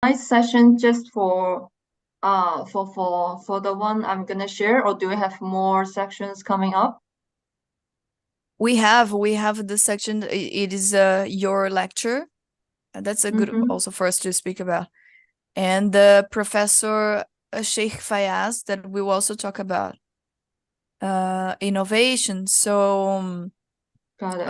nice session just for the one I'm gonna share, or do we have more sections coming up? We have the section. It is your lecture. That's a good also for us to speak about, and the Professor Sheikh Fayaz that we will also talk about innovation. So Got it.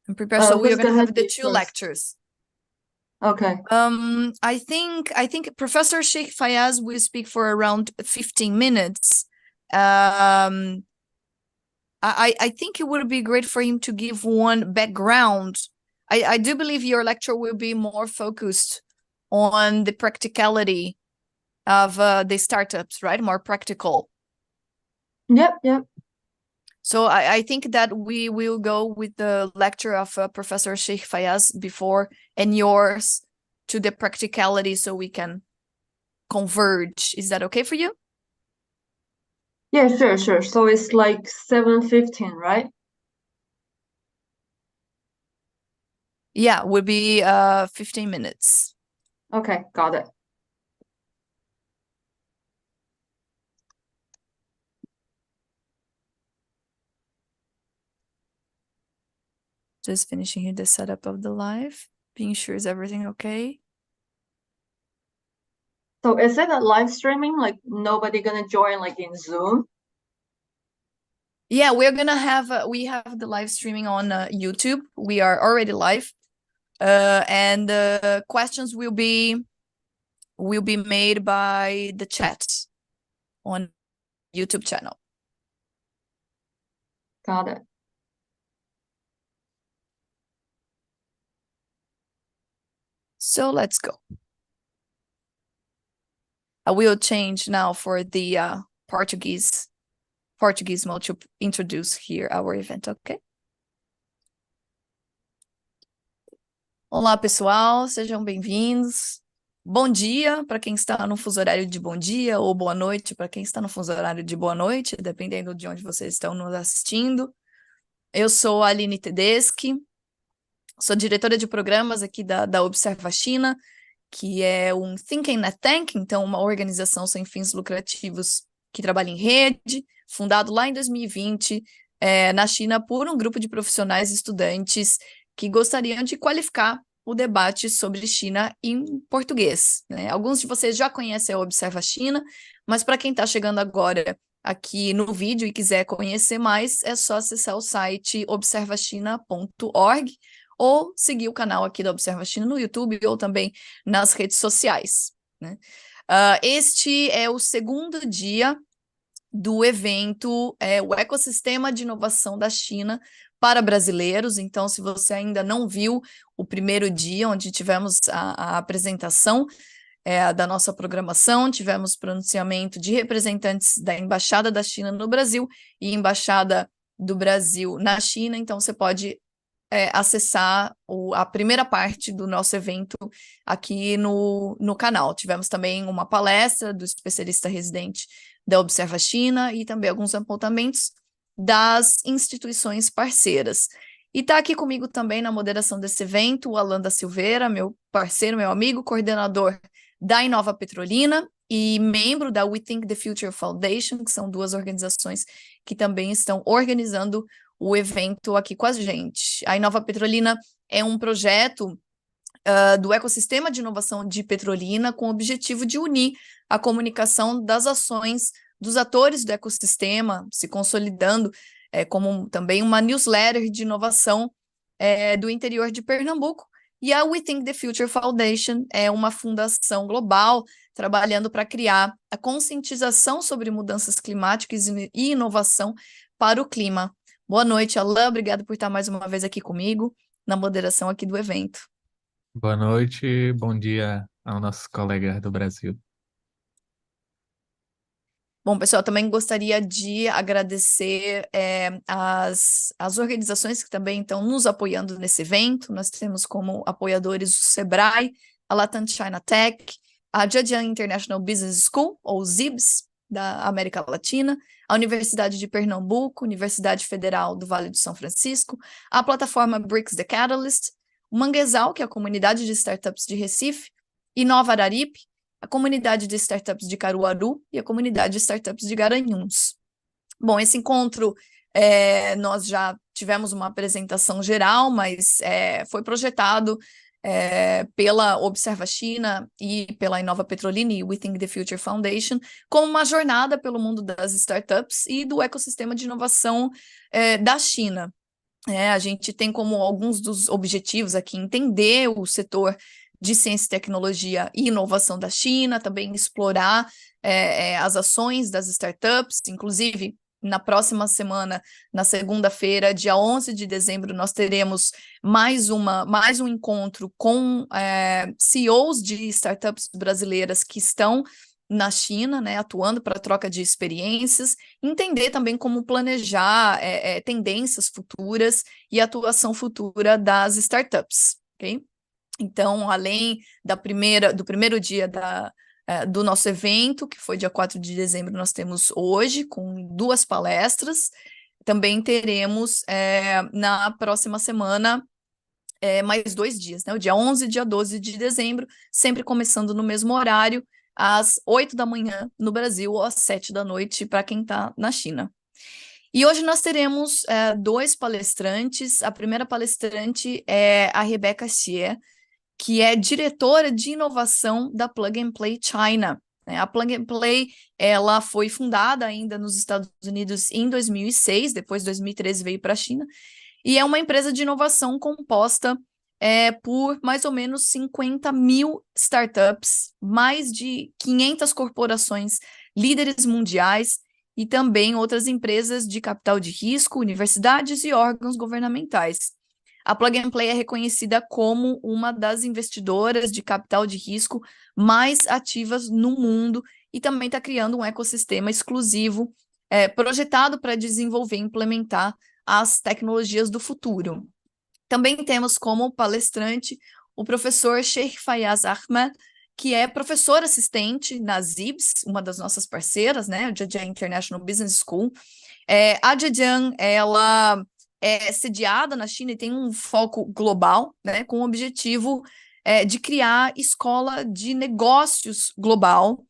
I'm prepared. So we are Who's gonna gonna have the be two first? lectures. Okay. I think Professor Sheikh Fayaz will speak for around 15 minutes. I think it would be great for him to give one background. I do believe your lecture will be more focused on the practicality of the startups, right? More practical. Yep. So I think that we will go with the lecture of Professor Sheikh Fayaz before and yours to the practicality so we can converge. Is that okay for you? Yeah, sure. So it's like 7:15, right? Yeah, would be 15 minutes. Okay, got it. Just finishing here the setup of the live, being sure is everything okay. So is it a live streaming? Like nobody gonna join like in Zoom? Yeah, we're gonna have we have the live streaming on YouTube. We are already live, and the questions will be made by the chat on YouTube channel. Got it. So let's go. I will change now for the Portuguese mode to introduce here our event, ok? Olá, pessoal, sejam bem-vindos. Bom dia para quem está no fuso horário de bom dia, ou boa noite para quem está no fuso horário de boa noite, dependendo de onde vocês estão nos assistindo. Eu sou a Aline Tedeschi, sou diretora de programas aqui da Observa China, que é um think tank, então uma organização sem fins lucrativos que trabalha em rede, fundado lá em 2020, na China por um grupo de profissionais e estudantes que gostariam de qualificar o debate sobre China em português, né? Alguns de vocês já conhecem a Observa China, mas para quem está chegando agora aqui no vídeo e quiser conhecer mais, é só acessar o site observachina.org ou seguir o canal aqui da Observa China no YouTube ou também nas redes sociais, né? Este é o segundo dia do evento, o Ecossistema de Inovação da China para brasileiros. Então, se você ainda não viu o primeiro dia, onde tivemos a apresentação da nossa programação, tivemos pronunciamento de representantes da Embaixada da China no Brasil e Embaixada do Brasil na China, então você pode acessar a primeira parte do nosso evento aqui no canal. Tivemos também uma palestra do especialista residente da Observa China e também alguns apontamentos das instituições parceiras. E está aqui comigo também na moderação desse evento o Alan da Silveira, meu parceiro, meu amigo, coordenador da Inova Petrolina e membro da We Think the Future Foundation, que são duas organizações que também estão organizando o evento aqui com a gente. A Inova Petrolina é um projeto do Ecossistema de Inovação de Petrolina com o objetivo de unir a comunicação das ações dos atores do ecossistema, se consolidando como também uma newsletter de inovação do interior de Pernambuco. E a We Think the Future Foundation é uma fundação global trabalhando para criar a conscientização sobre mudanças climáticas e inovação para o clima. Boa noite, Alain. Obrigado por estar mais uma vez aqui comigo na moderação aqui do evento. Boa noite, bom dia aos nossos colegas do Brasil. Bom, pessoal, também gostaria de agradecer as organizações que também estão nos apoiando nesse evento. Nós temos como apoiadores o Sebrae, a Latam China Tech, a Zhejiang International Business School, ou ZIBS, da América Latina, a Universidade de Pernambuco, Universidade Federal do Vale do São Francisco, a plataforma BRICS The Catalyst, o Manguezal, que é a comunidade de startups de Recife, Inova Araripe, a comunidade de startups de Caruaru e a comunidade de startups de Garanhuns. Bom, esse encontro, nós já tivemos uma apresentação geral, mas foi projetado pela Observa China e pela Inova Petrolina e Within the Future Foundation como uma jornada pelo mundo das startups e do ecossistema de inovação da China. A gente tem como alguns dos objetivos aqui entender o setor de ciência, tecnologia e inovação da China, também explorar as ações das startups, inclusive na próxima semana, na segunda-feira, dia 11 de dezembro, nós teremos mais um encontro com CEOs de startups brasileiras que estão na China, né, atuando para troca de experiências, entender também como planejar tendências futuras e atuação futura das startups, ok? Então, além do primeiro dia do nosso evento, que foi dia 4 de dezembro, nós temos hoje, com 2 palestras, também teremos na próxima semana mais 2 dias, né? O dia 11 e dia 12 de dezembro, sempre começando no mesmo horário, às 8 da manhã no Brasil, ou às 7 da noite para quem está na China. E hoje nós teremos 2 palestrantes. A primeira palestrante é a Rebecca Xie, que é diretora de inovação da Plug and Play China. A Plug and Play, ela foi fundada ainda nos Estados Unidos em 2006, depois 2013 veio para a China, e é uma empresa de inovação composta por mais ou menos 50 mil startups, mais de 500 corporações líderes mundiais e também outras empresas de capital de risco, universidades e órgãos governamentais. A Plug and Play é reconhecida como uma das investidoras de capital de risco mais ativas no mundo e também está criando um ecossistema exclusivo projetado para desenvolver e implementar as tecnologias do futuro. Também temos como palestrante o professor Sheikh Fayaz Ahmed, que é professor assistente na ZIBS, uma das nossas parceiras, né, a Zhejiang International Business School. A Zhejiang, ela é sediada na China e tem um foco global, né, com o objetivo de criar escola de negócios global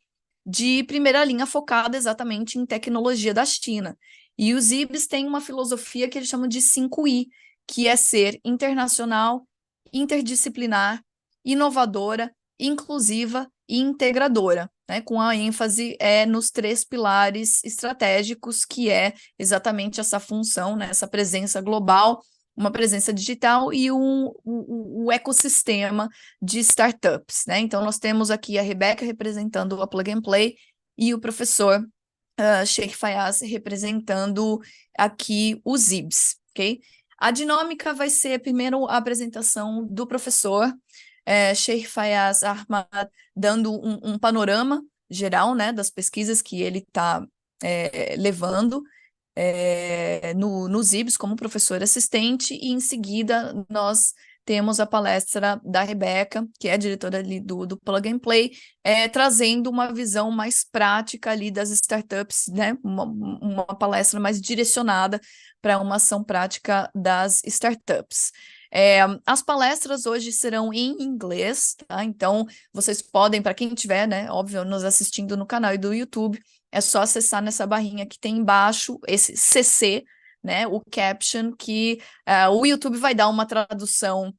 de primeira linha focada exatamente em tecnologia da China. E os IBs têm uma filosofia que eles chamam de 5I, que é ser internacional, interdisciplinar, inovadora, inclusiva e integradora, né, com a ênfase nos 3 pilares estratégicos, que é exatamente essa função, né, essa presença global, uma presença digital e o ecossistema de startups, né? Então, nós temos aqui a Rebeca representando a Plug and Play e o professor Sheikh Fayaz representando aqui os IBs, ok? A dinâmica vai ser, primeiro, a apresentação do professor Sheikh Fayaz Ahmad, dando um panorama geral, né, das pesquisas que ele está levando nos IBs como professor assistente, e em seguida nós temos a palestra da Rebeca, que é a diretora ali do Plug and Play, trazendo uma visão mais prática ali das startups, né, uma palestra mais direcionada para uma ação prática das startups. As palestras hoje serão em inglês, tá? Então vocês podem, para quem estiver, né, óbvio, nos assistindo no canal e do YouTube, é só acessar nessa barrinha que tem embaixo, esse CC, né, o caption, que o YouTube vai dar uma tradução,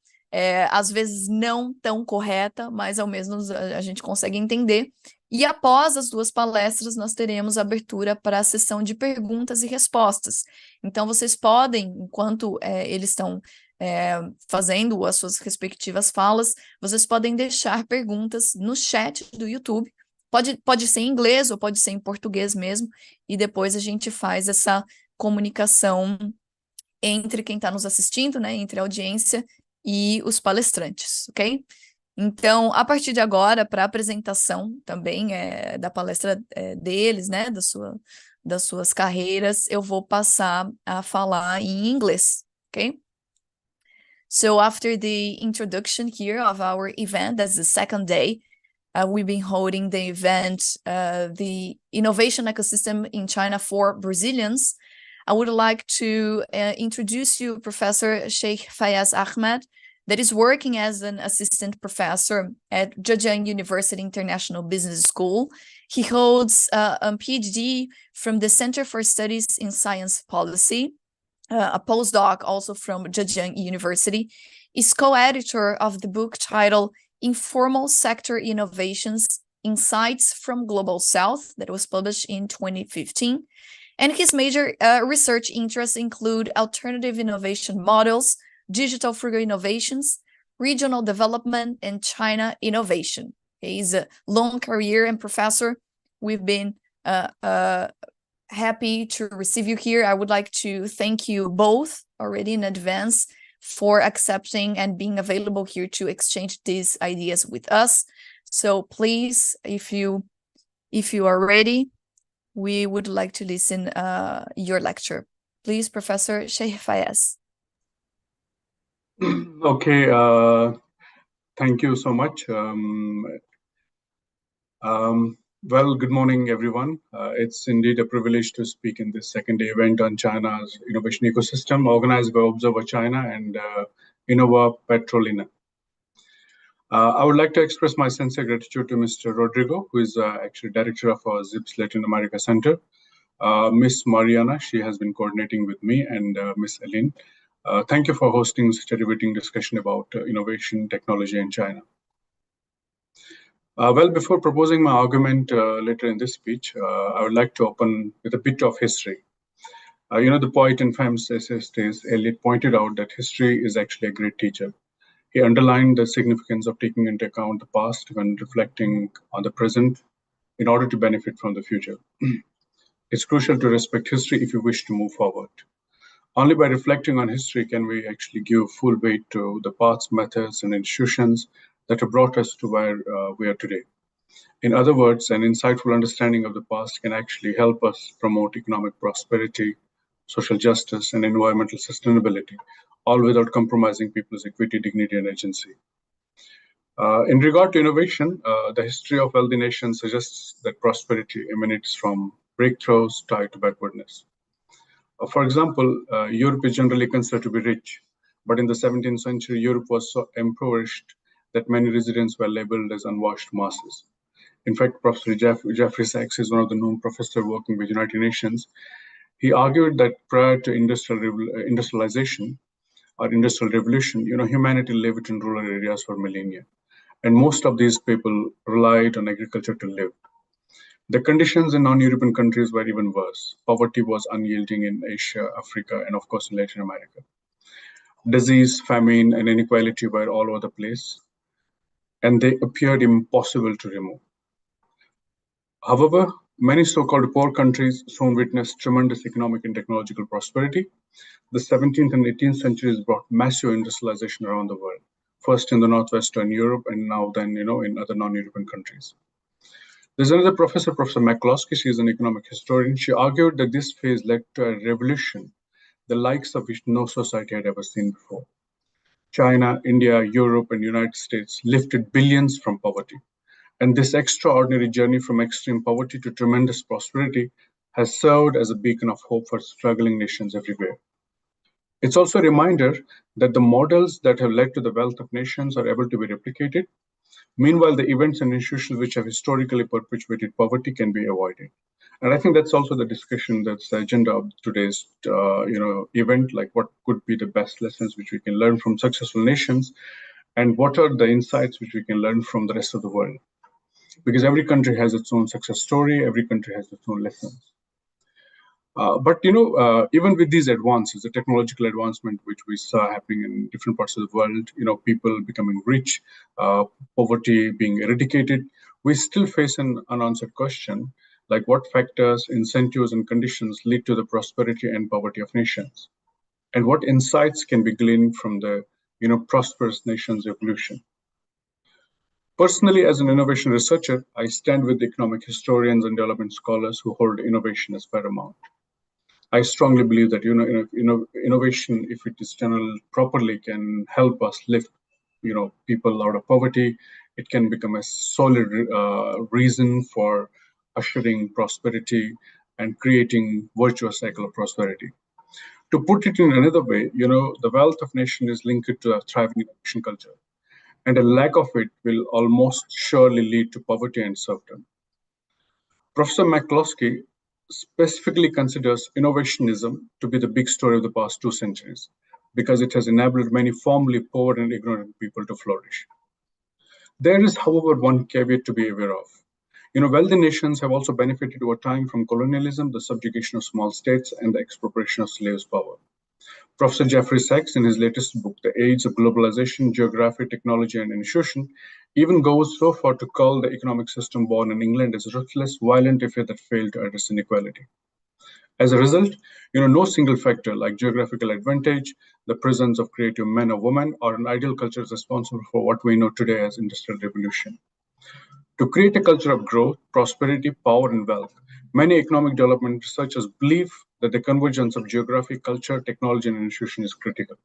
às vezes não tão correta, mas ao menos a gente consegue entender. E após as 2 palestras, nós teremos abertura para a sessão de perguntas e respostas. Então, vocês podem, enquanto eles estão fazendo as suas respectivas falas, vocês podem deixar perguntas no chat do YouTube. Pode ser em inglês ou pode ser em português mesmo, e depois a gente faz essa comunicação entre quem está nos assistindo, né, entre a audiência e os palestrantes, ok? Então, a partir de agora, para a apresentação também da palestra deles, né, das suas carreiras, eu vou passar a falar em inglês, ok? So after the introduction here of our event, that's the second day, we've been holding the event, the Innovation Ecosystem in China for Brazilians. I would like to introduce you Professor Sheikh Fayaz Ahmed, that is working as an assistant professor at Zhejiang University International Business School. He holds a PhD from the Center for Studies in Science Policy, a postdoc also from Zhejiang University, is co-editor of the book titled Informal Sector Innovations, Insights from Global South, that was published in 2015. And his major research interests include alternative innovation models, digital frugal innovations, regional development, and China innovation. He's a long career and professor. We've been happy to receive you here. I would like to thank you both already in advance for accepting and being available here to exchange these ideas with us. So please, if you are ready, we would like to listen your lecture. Please, Professor Sheikh Fayaz. Okay, thank you so much. Well, good morning, everyone. It's indeed a privilege to speak in this second day event on China's innovation ecosystem, organized by Observa China and Inova Petrolina. I would like to express my sincere gratitude to Mr. Rodrigo, who is actually director of our ZIPS Latin America Center, Miss Mariana, she has been coordinating with me, and Miss Aline. Thank you for hosting such a riveting discussion about innovation technology in China. Well, before proposing my argument later in this speech, I would like to open with a bit of history. The poet and famous essayist Eliot pointed out that history is actually a great teacher. He underlined the significance of taking into account the past when reflecting on the present in order to benefit from the future. It's crucial to respect history if you wish to move forward. Only by reflecting on history can we actually give full weight to the paths, methods, and institutions that have brought us to where we are today. In other words, an insightful understanding of the past can actually help us promote economic prosperity, social justice, and environmental sustainability, all without compromising people's equity, dignity, and agency. In regard to innovation, the history of wealthy nations suggests that prosperity emanates from breakthroughs tied to backwardness. For example, Europe is generally considered to be rich, but in the 17th century, Europe was so impoverished that many residents were labeled as unwashed masses. In fact, Professor Jeffrey Sachs is one of the known professors working with United Nations. He argued that prior to industrialization or industrial revolution, humanity lived in rural areas for millennia, and most of these people relied on agriculture to live. The conditions in non-European countries were even worse. Poverty was unyielding in Asia, Africa, and of course in Latin America. Disease, famine, and inequality were all over the place, and they appeared impossible to remove. However, many so-called poor countries soon witnessed tremendous economic and technological prosperity. The 17th and 18th centuries brought massive industrialization around the world, first in the Northwestern Europe and now then, in other non-European countries. There's another professor, Professor McCloskey. She's an economic historian. She argued that this phase led to a revolution, the likes of which no society had ever seen before. China, India, Europe, and the United States lifted billions from poverty. And this extraordinary journey from extreme poverty to tremendous prosperity has served as a beacon of hope for struggling nations everywhere. It's also a reminder that the models that have led to the wealth of nations are able to be replicated. Meanwhile, the events and institutions which have historically perpetuated poverty can be avoided. And I think that's also the discussion, that's the agenda of today's event, like what could be the best lessons which we can learn from successful nations, and what are the insights which we can learn from the rest of the world. Because every country has its own success story, every country has its own lessons. But even with these advances, the technological advancement which we saw happening in different parts of the world, people becoming rich, poverty being eradicated, we still face an unanswered question, like what factors, incentives, and conditions lead to the prosperity and poverty of nations, and what insights can be gleaned from the prosperous nations' evolution. Personally, as an innovation researcher, I stand with the economic historians and development scholars who hold innovation as paramount. I strongly believe that innovation, if it is channeled properly, can help us lift people out of poverty, it can become a solid reason for ushering prosperity and creating virtuous cycle of prosperity. To put it in another way, the wealth of nation is linked to a thriving innovation culture, and a lack of it will almost surely lead to poverty and serfdom. Professor McCloskey specifically considers innovationism to be the big story of the past 2 centuries because it has enabled many formerly poor and ignorant people to flourish. There is, however, one caveat to be aware of. Wealthy nations have also benefited over time from colonialism, the subjugation of small states, and the expropriation of slaves' power. Professor Jeffrey Sachs, in his latest book, The Age of Globalization, Geography, Technology, and Institution, even goes so far to call the economic system born in England as a ruthless, violent affair that failed to address inequality. As a result, no single factor like geographical advantage, the presence of creative men or women, or an ideal culture is responsible for what we know today as industrial revolution. To create a culture of growth, prosperity, power, and wealth, many economic development researchers believe that the convergence of geography, culture, technology, and institution is critical.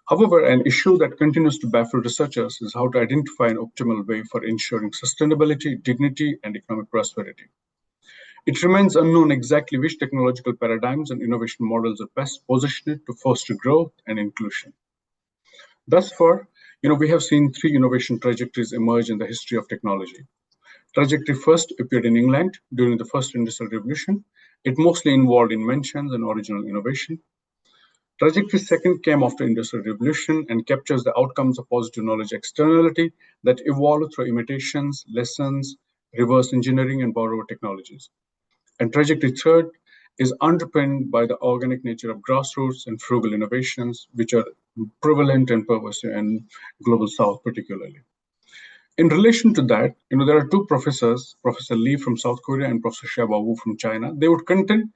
However, an issue that continues to baffle researchers is how to identify an optimal way for ensuring sustainability, dignity, and economic prosperity. It remains unknown exactly which technological paradigms and innovation models are best positioned to foster growth and inclusion. Thus far, we have seen 3 innovation trajectories emerge in the history of technology. Trajectory first appeared in England during the first industrial revolution. It mostly involved inventions and original innovation. Trajectory second came after industrial revolution and captures the outcomes of positive knowledge externality that evolved through imitations, lessons, reverse engineering, and borrowed technologies. And trajectory third is underpinned by the organic nature of grassroots and frugal innovations, which are prevalent and pervasive in Global South particularly. In relation to that, there are 2 professors, Professor Lee from South Korea and Professor Xiaobo Wu from China. They would contend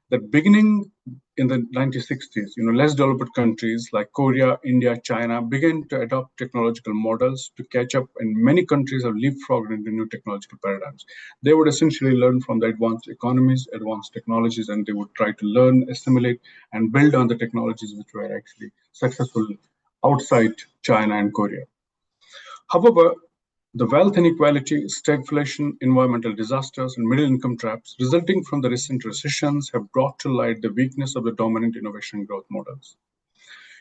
that beginning in the 1960s, less developed countries like Korea, India, China began to adopt technological models to catch up, and many countries have leapfrogged into new technological paradigms. They would essentially learn from the advanced economies, advanced technologies, and they would try to learn, assimilate, and build on the technologies which were actually successful outside China and Korea. However, the wealth inequality, stagflation, environmental disasters, and middle-income traps resulting from the recent recessions have brought to light the weakness of the dominant innovation growth models.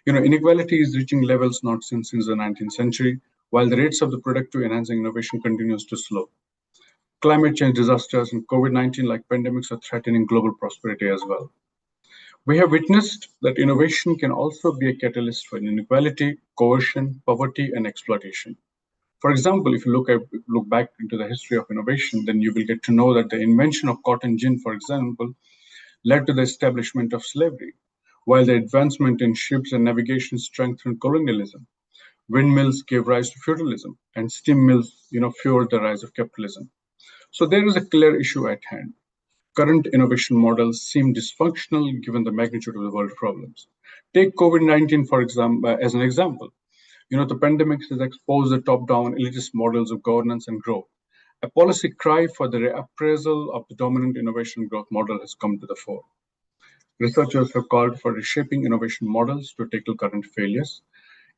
Inequality is reaching levels not seen since the 19th century, while the rates of the productive enhancing innovation continues to slow. Climate change disasters and COVID-19 like pandemics are threatening global prosperity as well. We have witnessed that innovation can also be a catalyst for inequality, coercion, poverty, and exploitation. For example, if you look back into the history of innovation, then you will get to know that the invention of cotton gin, for example, led to the establishment of slavery, while the advancement in ships and navigation strengthened colonialism. Windmills gave rise to feudalism, and steam mills, fueled the rise of capitalism. So there is a clear issue at hand. Current innovation models seem dysfunctional given the magnitude of the world problems. Take COVID-19, for example, as an example. The pandemic has exposed the top-down elitist models of governance and growth. A policy cry for the reappraisal of the dominant innovation growth model has come to the fore. Researchers have called for reshaping innovation models to tackle current failures.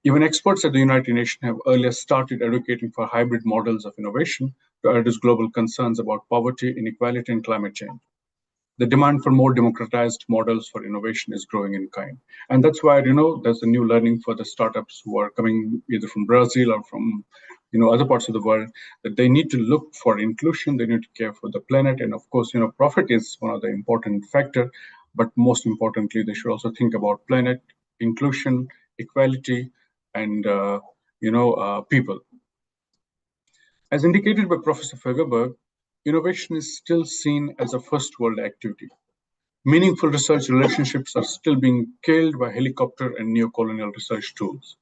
Even experts at the United Nations have earlier started advocating for hybrid models of innovation to address global concerns about poverty, inequality, and climate change. The demand for more democratized models for innovation is growing in kind. And that's why, there's a new learning for the startups who are coming either from Brazil or from, other parts of the world, that they need to look for inclusion, they need to care for the planet. And of course, profit is one of the important factor, but most importantly, they should also think about planet, inclusion, equality, and, people. As indicated by Professor Fagerberg, innovation is still seen as a first world activity. Meaningful research relationships are still being killed by helicopter and neo-colonial research tools.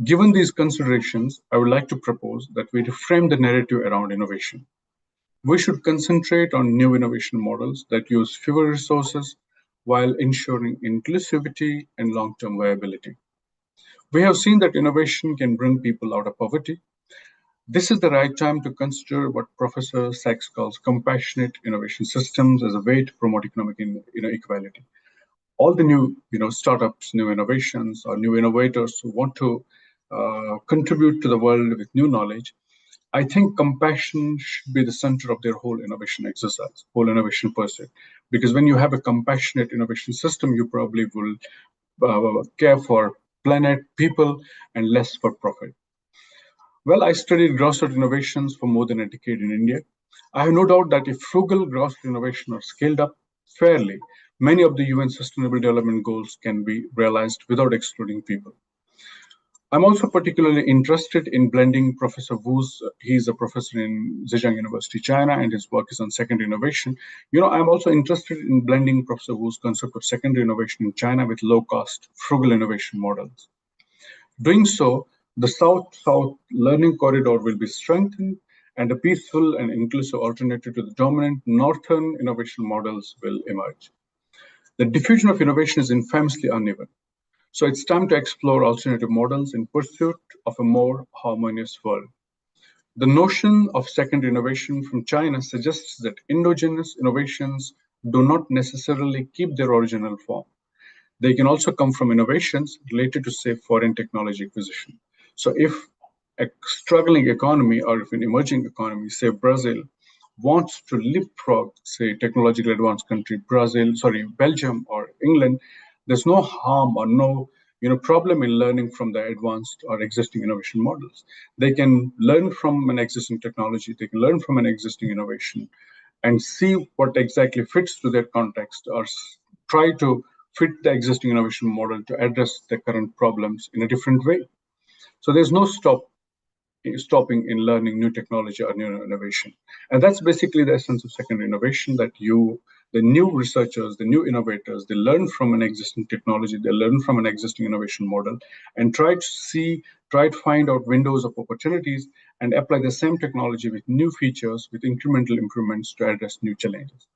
Given these considerations, I would like to propose that we reframe the narrative around innovation. We should concentrate on new innovation models that use fewer resources while ensuring inclusivity and long-term viability. We have seen that innovation can bring people out of poverty. This is the right time to consider what Professor Sachs calls compassionate innovation systems as a way to promote economic equality. All the new startups, new innovations, or new innovators who want to contribute to the world with new knowledge, I think compassion should be the center of their whole innovation exercise, whole innovation pursuit. Because when you have a compassionate innovation system, you probably will care for planet, people, and less for profit. Well, I studied grassroots innovations for more than a decade in India. I have no doubt that if frugal grassroots innovation are scaled up fairly, many of the UN Sustainable Development Goals can be realized without excluding people. I'm also particularly interested in blending Professor Wu's, he's a professor in Zhejiang University, China, and his work is on secondary innovation. I'm also interested in blending Professor Wu's concept of secondary innovation in China with low-cost, frugal innovation models. Doing so, the South-South learning corridor will be strengthened, and a peaceful and inclusive alternative to the dominant Northern innovation models will emerge. The diffusion of innovation is infamously uneven. So it's time to explore alternative models in pursuit of a more harmonious world. The notion of secondary innovation from China suggests that endogenous innovations do not necessarily keep their original form. They can also come from innovations related to, say, foreign technology acquisition. So if a struggling economy or if an emerging economy, say Brazil, wants to leapfrog, say, technologically advanced country, Belgium or England, there's no harm or no problem in learning from the advanced or existing innovation models. They can learn from an existing technology, they can learn from an existing innovation and see what exactly fits to their context or try to fit the existing innovation model to address the current problems in a different way. So there's no stopping in learning new technology or new innovation. And that's basically the essence of secondary innovation, that the new researchers, the new innovators, they learn from an existing technology, they learn from an existing innovation model and try to find out windows of opportunities and apply the same technology with new features, with incremental improvements to address new challenges.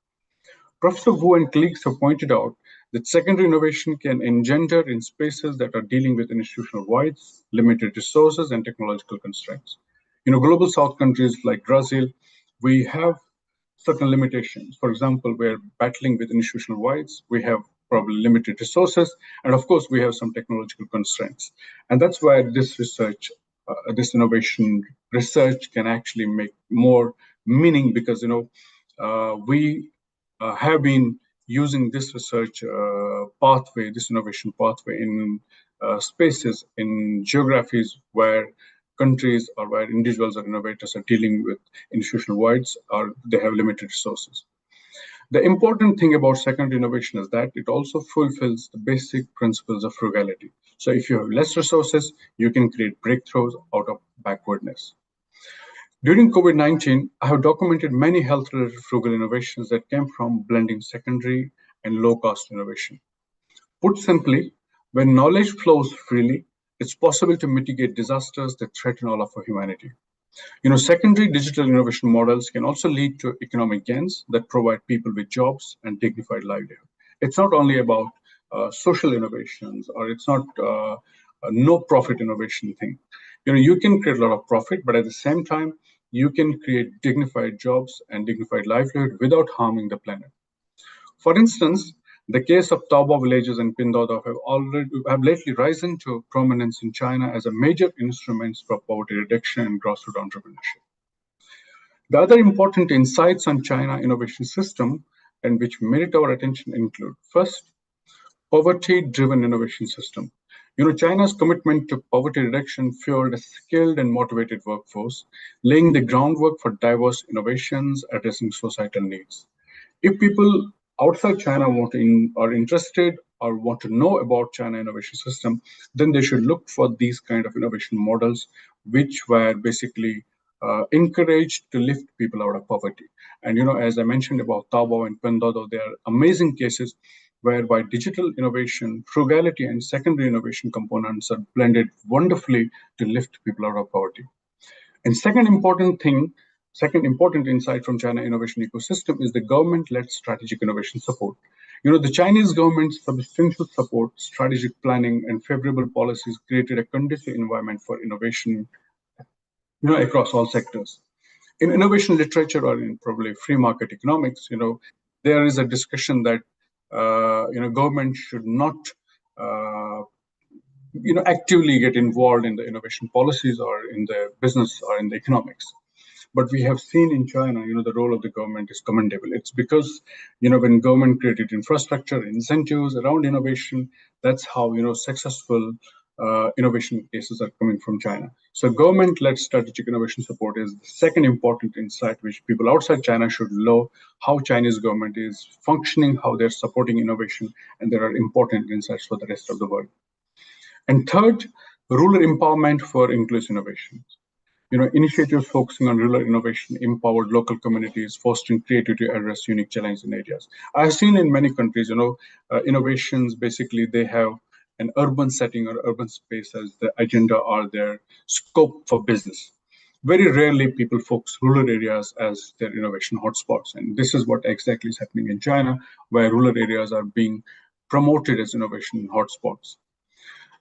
Professor Wu and colleagues have pointed out that secondary innovation can engender in spaces that are dealing with institutional voids, limited resources, and technological constraints. Global South countries like Brazil, we have certain limitations. For example, we're battling with institutional voids, we have probably limited resources, and of course, we have some technological constraints. And that's why this research, this innovation research can actually make more meaning because, we have been using this research pathway, this innovation pathway in spaces, in geographies where countries or where individuals or innovators are dealing with institutional voids or they have limited resources. The important thing about secondary innovation is that it also fulfills the basic principles of frugality. So if you have less resources, you can create breakthroughs out of backwardness. During COVID-19, I have documented many health-related frugal innovations that came from blending secondary and low-cost innovation. Put simply, when knowledge flows freely, it's possible to mitigate disasters that threaten all of our humanity. Secondary digital innovation models can also lead to economic gains that provide people with jobs and dignified livelihood. It's not only about social innovations, or it's not a no-profit innovation thing. You can create a lot of profit, but at the same time, you can create dignified jobs and dignified livelihood without harming the planet. For instance, the case of Taobao villages and Pinduoduo have lately risen to prominence in China as a major instruments for poverty reduction and grassroots entrepreneurship. The other important insights on China innovation system and which merit our attention include: first, poverty-driven innovation system. China's commitment to poverty reduction fueled a skilled and motivated workforce, laying the groundwork for diverse innovations addressing societal needs. If people outside China are interested or want to know about China innovation system, then they should look for these kind of innovation models, which were basically encouraged to lift people out of poverty. And as I mentioned about Taobao and Pinduoduo, they are amazing cases whereby digital innovation, frugality, and secondary innovation components are blended wonderfully to lift people out of poverty. And second important insight from China innovation ecosystem is the government-led strategic innovation support. The Chinese government's substantial support, strategic planning, and favorable policies created a conducive environment for innovation, across all sectors. In innovation literature or in probably free market economics, there is a discussion that government should not actively get involved in the innovation policies or in the business or in the economics. But we have seen in China, the role of the government is commendable. It's because, when government created infrastructure, incentives around innovation, that's how, successful innovation cases are coming from China. So government-led strategic innovation support is the second important insight which people outside China should know how Chinese government is functioning, how they're supporting innovation, and there are important insights for the rest of the world. And third, rural empowerment for inclusive innovation. Initiatives focusing on rural innovation, empowered local communities, fostering creativity, address unique challenges in areas. I've seen in many countries, innovations, basically they have an urban setting or urban space as the agenda or their scope for business. Very rarely people focus rural areas as their innovation hotspots. And this is what exactly is happening in China, where rural areas are being promoted as innovation hotspots.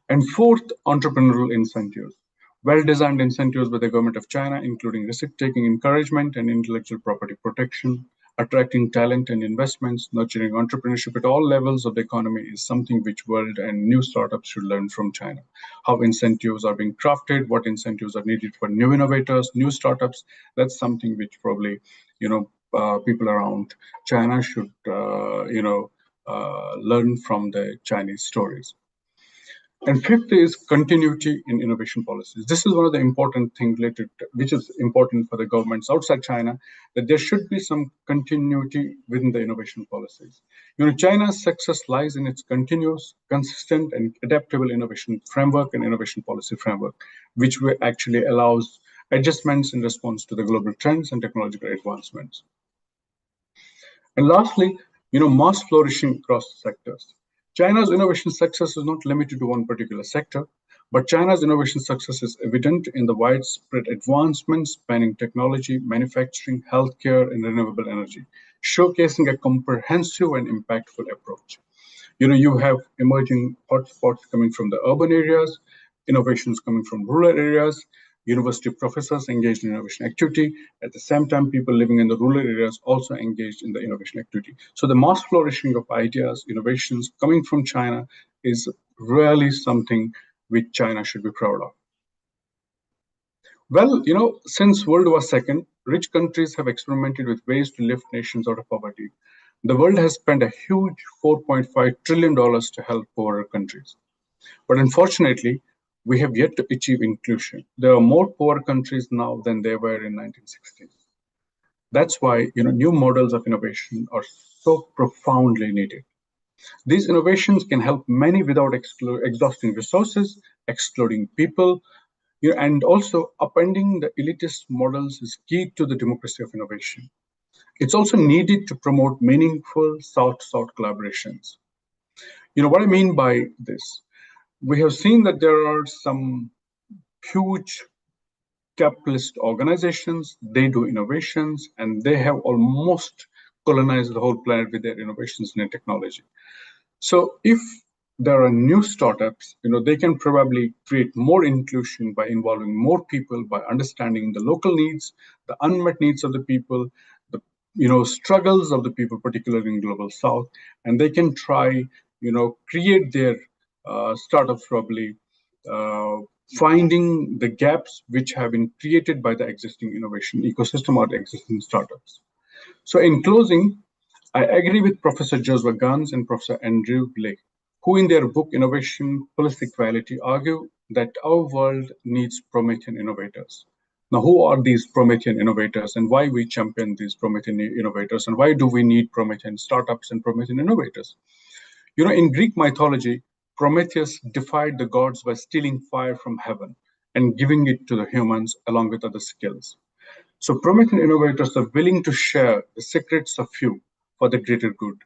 And fourth, entrepreneurial incentives. Well-designed incentives by the government of China, including risk-taking encouragement and intellectual property protection, attracting talent and investments, nurturing entrepreneurship at all levels of the economy is something which world and new startups should learn from China. How incentives are being crafted, what incentives are needed for new innovators, new startups, that's something which probably, people around China should, learn from the Chinese stories. And fifth is continuity in innovation policies. This is one of the important things which is important for the governments outside China, that there should be some continuity within the innovation policies. China's success lies in its continuous, consistent, and adaptable innovation framework and innovation policy framework, which actually allows adjustments in response to the global trends and technological advancements. And lastly, mass flourishing across sectors. China's innovation success is not limited to one particular sector, but China's innovation success is evident in the widespread advancements spanning technology, manufacturing, healthcare, and renewable energy, showcasing a comprehensive and impactful approach. You have emerging hotspots coming from the urban areas, innovations coming from rural areas, university professors engaged in innovation activity. At the same time, people living in the rural areas also engaged in the innovation activity. So the mass flourishing of ideas, innovations coming from China is really something which China should be proud of. Well, since World War II, rich countries have experimented with ways to lift nations out of poverty. The world has spent a huge $4.5 trillion to help poorer countries. But unfortunately, we have yet to achieve inclusion. There are more poor countries now than there were in 1960s. That's why new models of innovation are so profoundly needed. These innovations can help many without exhausting resources, excluding people, and also upending the elitist models is key to the democracy of innovation. It's also needed to promote meaningful South-South collaborations. What I mean by this? We have seen that there are some huge capitalist organizations, they do innovations, and they have almost colonized the whole planet with their innovations and technology. So if there are new startups, they can probably create more inclusion by involving more people, by understanding the local needs, the unmet needs of the people, the struggles of the people, particularly in Global South, and they can try, create their startups probably finding the gaps which have been created by the existing innovation ecosystem or the existing startups. So in closing, I agree with Professor Joshua Gans and Professor Andrew Blake, who in their book Innovation, Policy Equality argue that our world needs Promethean innovators. Now, who are these Promethean innovators and why we champion these Promethean innovators and why do we need Promethean startups and Promethean innovators? In Greek mythology, Prometheus defied the gods by stealing fire from heaven and giving it to the humans along with other skills. So Promethean innovators are willing to share the secrets of few for the greater good.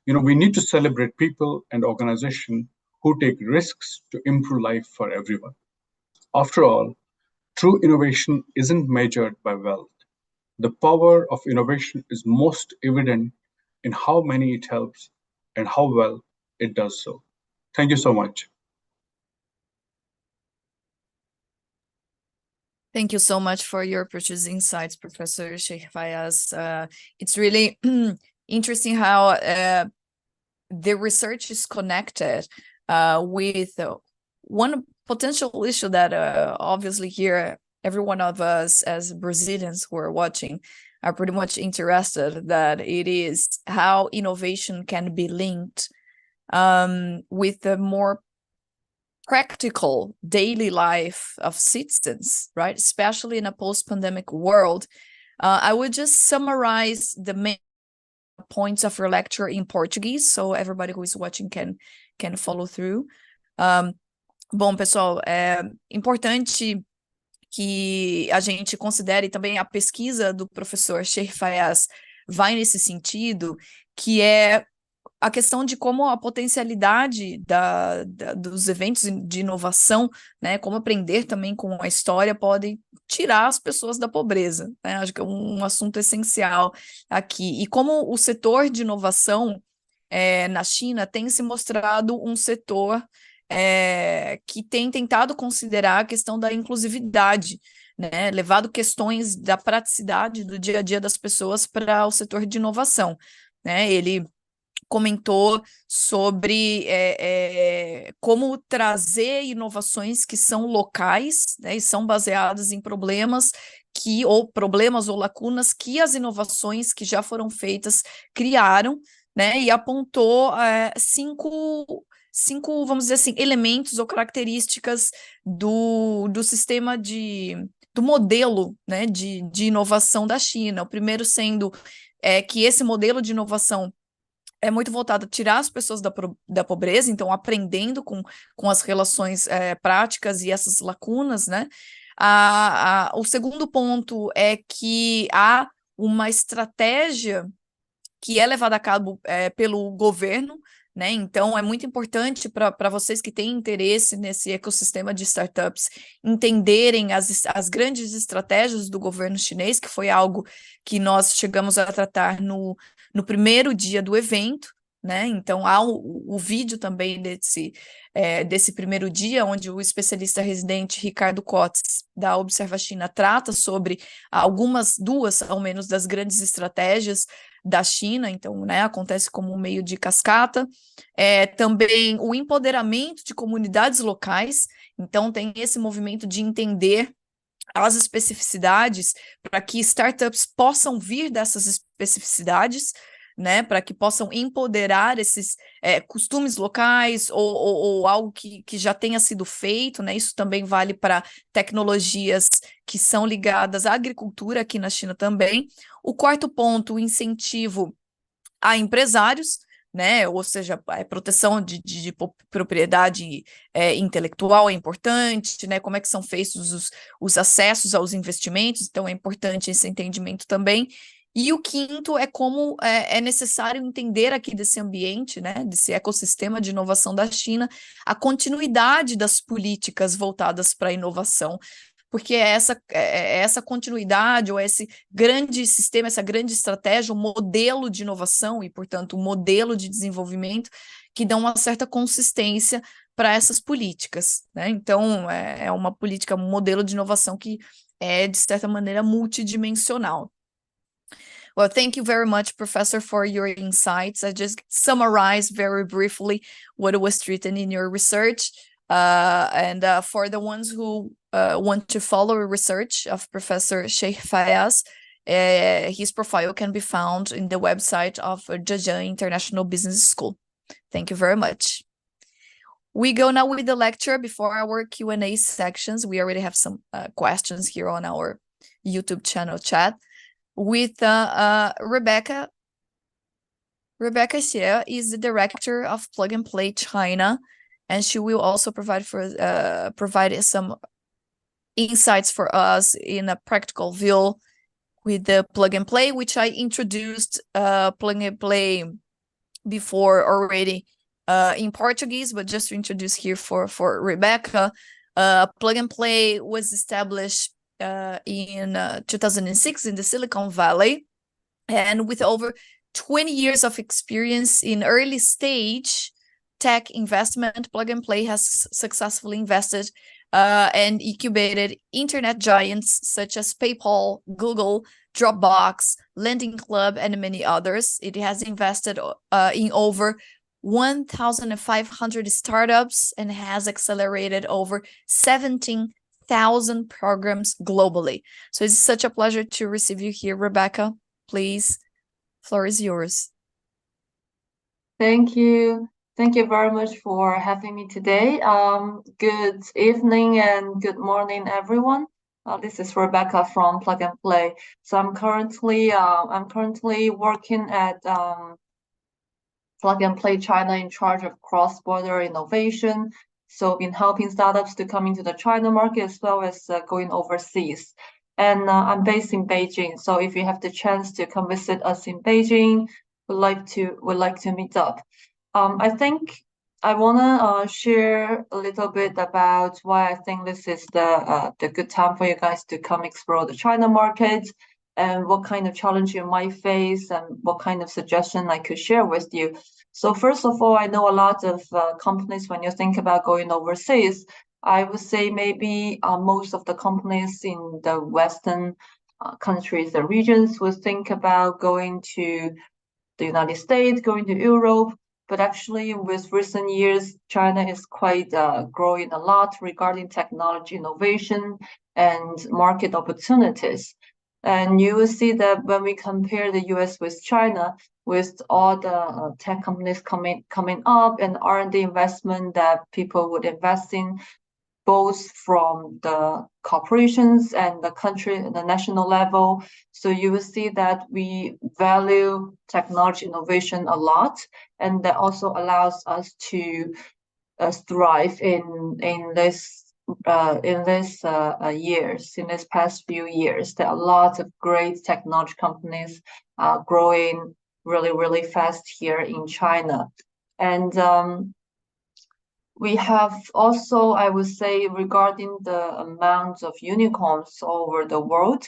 We need to celebrate people and organizations who take risks to improve life for everyone. After all, true innovation isn't measured by wealth. The power of innovation is most evident in how many it helps and how well it does so. Thank you so much. Thank you so much for your precious insights, Professor Sheikh Fayaz. It's really interesting how the research is connected with one potential issue that obviously here, every one of us as Brazilians who are watching are pretty much interested, that it is how innovation can be linked with the more practical daily life of citizens, right? Especially in a post-pandemic world. I would just summarize the main points of your lecture in Portuguese, so everybody who is watching can follow through. Bom, pessoal, é importante que a gente considere também a pesquisa do professor Sheikh Fayaz vai nesse sentido, que é a questão de como a potencialidade dos eventos de inovação, né, como aprender também com a história, podem tirar as pessoas da pobreza, né? Acho que é um assunto essencial aqui. E como o setor de inovação na China tem se mostrado um setor que tem tentado considerar a questão da inclusividade, né, levado questões da praticidade do dia a dia das pessoas para o setor de inovação, né? Ele comentou sobre como trazer inovações que são locais, né, e são baseadas em problemas ou lacunas que as inovações que já foram feitas criaram, né, e apontou cinco, vamos dizer assim, elementos ou características do sistema do modelo, né, de inovação da China. O primeiro sendo que esse modelo de inovação é muito voltado a tirar as pessoas da pobreza, então aprendendo com as relações práticas e essas lacunas, né? O segundo ponto é que há uma estratégia que é levada a cabo pelo governo, né? Então, é muito importante para vocês que têm interesse nesse ecossistema de startups entenderem as grandes estratégias do governo chinês, que foi algo que nós chegamos a tratar no primeiro dia do evento, né? Então, há o vídeo também desse primeiro dia, onde o especialista residente Ricardo Cotes, da Observa China, trata sobre duas, ao menos, das grandes estratégias da China. Então, né, acontece como um meio de cascata. Também o empoderamento de comunidades locais, então tem esse movimento de entender as especificidades para que startups possam vir dessas especificidades, né, para que possam empoderar esses costumes locais ou algo que já tenha sido feito, né? Isso também vale para tecnologias que são ligadas à agricultura aqui na China também. O quarto ponto, o incentivo a empresários, né? Ou seja, a proteção de propriedade intelectual é importante, né? Como é que são feitos os acessos aos investimentos, então é importante esse entendimento também. E o quinto é como é necessário entender aqui desse ambiente, né, desse ecossistema de inovação da China, a continuidade das políticas voltadas para a inovação, porque essa continuidade ou esse grande sistema, essa grande estratégia, um modelo de inovação e, portanto, um modelo de desenvolvimento que dão uma certa consistência para essas políticas, né? Então, é uma política, um modelo de inovação que é, de certa maneira, multidimensional. Well, thank you very much, Professor, for your insights. I just summarized very briefly what was written in your research. And for the ones who want to follow research of Professor Sheikh Fayaz, his profile can be found in the website of Zhejiang International Business School. Thank you very much. We go now with the lecture. Before our Q&A sections, we already have some questions here on our YouTube channel chat. With Rebecca. Rebecca Xie is the director of Plug and Play China, and she will also provide some insights for us in a practical view with the Plug and Play, which I introduced Plug and Play before already in Portuguese, but just to introduce here for Rebecca, Plug and Play was established in 2006 in the Silicon Valley, and with over 20 years of experience in early stage tech investment, Plug and Play has successfully invested and incubated internet giants such as PayPal, Google, Dropbox, Lending Club, and many others. It has invested in over 1,500 startups and has accelerated over 17,000 programs globally. So it's such a pleasure to receive you here, Rebecca. Please, floor is yours. Thank you. Thank you very much for having me today. Good evening and good morning, everyone. This is Rebecca from Plug and Play. So I'm currently working at Plug and Play China in charge of cross-border innovation. So been helping startups to come into the China market as well as going overseas. And I'm based in Beijing. So if you have the chance to come visit us in Beijing, would like to meet up. I think I wanna share a little bit about why I think this is the good time for you guys to come explore the China market, and what kind of challenge you might face, and what kind of suggestion I could share with you. So first of all, I know a lot of companies, when you think about going overseas, I would say maybe most of the companies in the Western countries, the regions, would think about going to the United States, going to Europe. But actually, with recent years, China is quite growing a lot regarding technology innovation and market opportunities. And you will see that when we compare the US with China, with all the tech companies coming up and R&D investment that people would invest in, both from the corporations and the country and the national level. So you will see that we value technology innovation a lot, and that also allows us to thrive in this past few years. There are lots of great technology companies growing really fast here in China. And we have also, I would say, regarding the amount of unicorns over the world,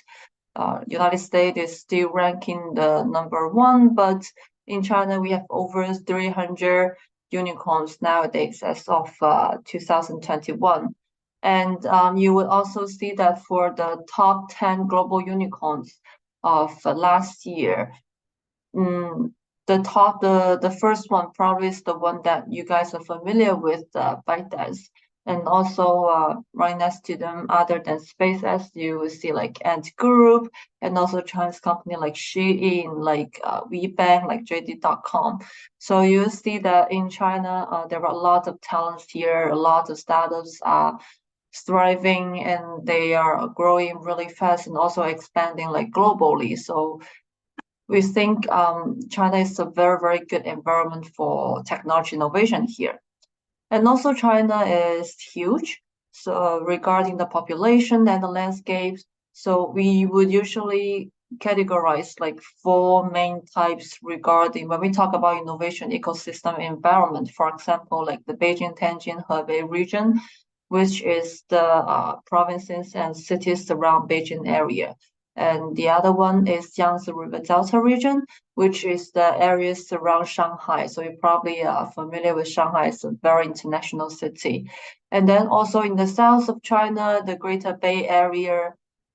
United States is still ranking the #1, but in China we have over 300 unicorns nowadays as of 2021. And you will also see that for the top 10 global unicorns of last year, the first one probably is the one that you guys are familiar with, ByteDance. And also right next to them, other than SpaceX, you will see like Ant Group, and also Chinese company like Shein, like WeBank, like JD.com. So you see that in China, there are a lot of talents here, a lot of startups are thriving, and they are growing really fast and also expanding like globally. So we think China is a very good environment for technology innovation here. And also China is huge, so regarding the population and the landscapes. So we would usually categorize like 4 main types regarding when we talk about innovation ecosystem environment. For example, like the Beijing-Tianjin-Hebei region, which is the provinces and cities around Beijing area. And the other one is Yangtze River Delta region, which is the areas around Shanghai. So you probably are familiar with Shanghai. It's a very international city. And then also in the south of China, the Greater Bay Area,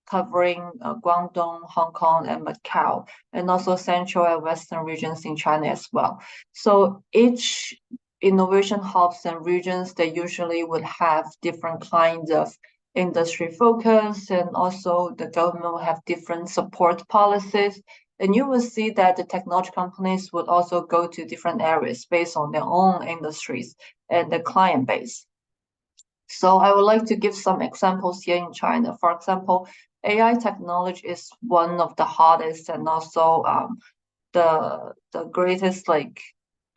covering Guangdong, Hong Kong, and Macau, and also central and western regions in China as well. So each innovation hubs and regions, they usually would have different kinds of industry focus, and also the government will have different support policies. And you will see that the technology companies would also go to different areas based on their own industries and the client base. So I would like to give some examples here in China. For example, AI technology is one of the hottest and also the greatest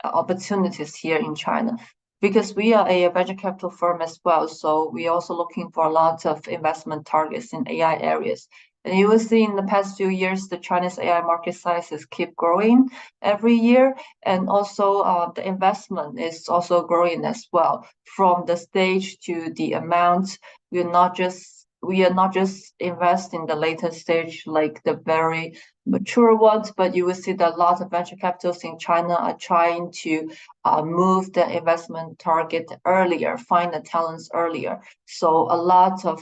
opportunities here in China, because we are a venture capital firm as well. So we're also looking for a lot of investment targets in AI areas. And you will see in the past few years, the Chinese AI market sizes keep growing every year. And also the investment is also growing as well. From the stage to the amount, we are not just investing in the later stage, like the very mature ones, but you will see that a lot of venture capitals in China are trying to move the investment target earlier, find the talents earlier. So a lot of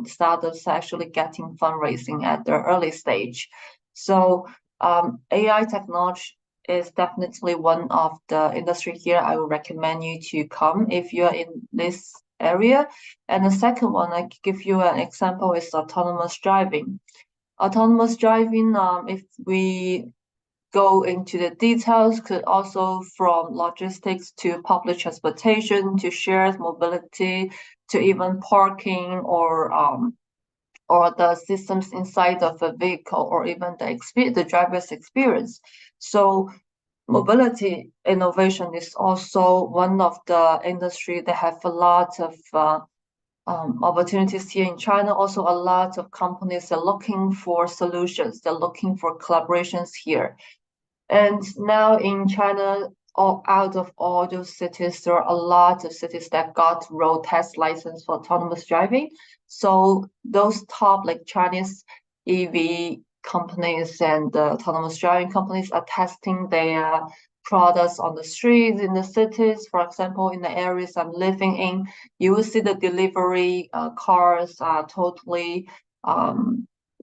startups are actually getting fundraising at the early stage. So AI technology is definitely one of the industry here I would recommend you to come if you're in this area. And the second one, I give you an example, is autonomous driving. Autonomous driving, if we go into the details, could also from logistics to public transportation to shared mobility to even parking or the systems inside of a vehicle, or even the driver's experience. So mobility innovation is also one of the industry that have a lot of opportunities here in China. Also, a lot of companies are looking for solutions. They're looking for collaborations here. And now in China, out of all those cities, there are a lot of cities that got road test license for autonomous driving. So those top like Chinese EV companies and autonomous driving companies are testing their products on the streets in the cities. For example, in the areas I'm living in, you will see the delivery cars are totally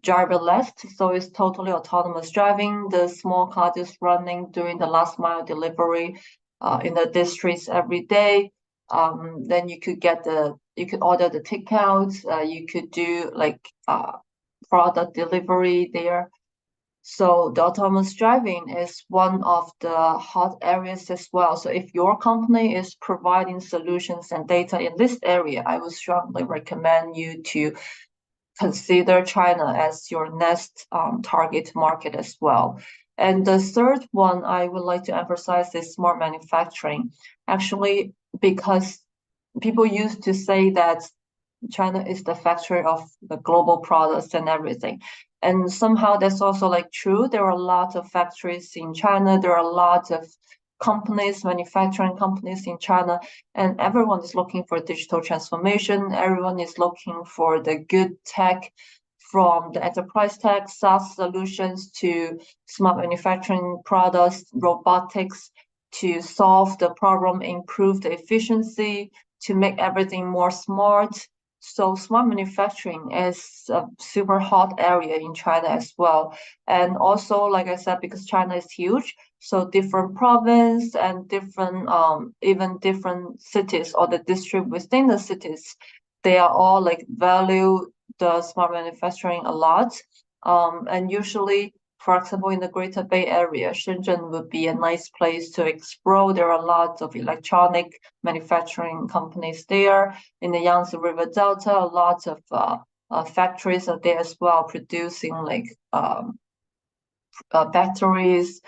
driverless, so it's totally autonomous driving. The small car is running during the last mile delivery in the districts every day. Then you could order the takeouts. You could do like product delivery there. So the autonomous driving is one of the hot areas as well. So if your company is providing solutions and data in this area, I would strongly recommend you to consider China as your next target market as well. And the third one I would like to emphasize is smart manufacturing. Actually, because people used to say that China is the factory of the global products and everything. And somehow that's also like true. There are a lot of factories in China. There are a lot of companies, manufacturing companies in China, and everyone is looking for digital transformation. Everyone is looking for the good tech, from the enterprise tech, SaaS solutions to smart manufacturing products, robotics, to solve the problem, improve the efficiency, to make everything more smart. So smart manufacturing is a super hot area in China as well. And also, like I said, because China is huge, so different province and different, even different cities or the district within the cities, they are all like value the smart manufacturing a lot. And usually, for example, in the Greater Bay Area, Shenzhen would be a nice place to explore. There are a lot of electronic manufacturing companies there. In the Yangtze River Delta, a lot of factories are there as well, producing like batteries,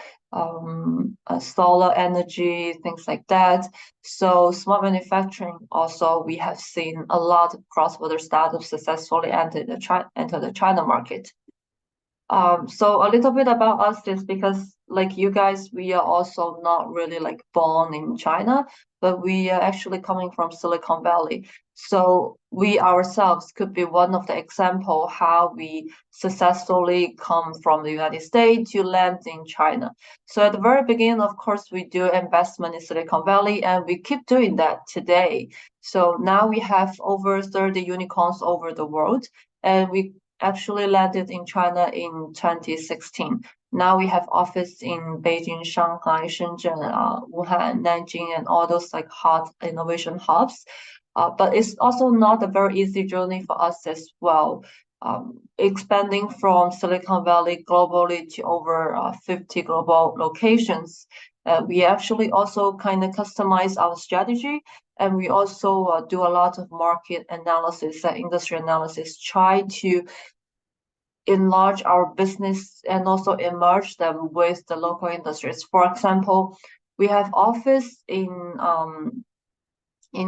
solar energy, things like that. So smart manufacturing also, we have seen a lot of cross-border startups successfully enter the China market. So a little bit about us is because like you guys, we are also not really like born in China, but we are actually coming from Silicon Valley. So we ourselves could be one of the example how we successfully come from the United States to land in China. So at the very beginning, of course, we do investment in Silicon Valley, and we keep doing that today. So now we have over 30 unicorns over the world, and we actually landed in China in 2016. Now we have office in Beijing, Shanghai, Shenzhen, Wuhan, Nanjing, and all those like hot innovation hubs. But it's also not a very easy journey for us as well. Expanding from Silicon Valley globally to over 50 global locations. We actually also kind of customize our strategy, and we also do a lot of market analysis and industry analysis, try to enlarge our business and also emerge them with the local industries. For example, we have office in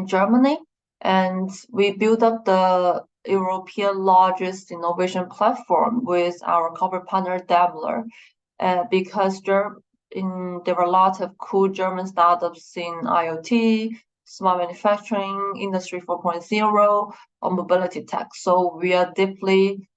Germany, and we built up the European largest innovation platform with our corporate partner Daimler, because there were a lot of cool German startups in IoT, smart manufacturing, Industry 4.0, or mobility tech. So we are deeply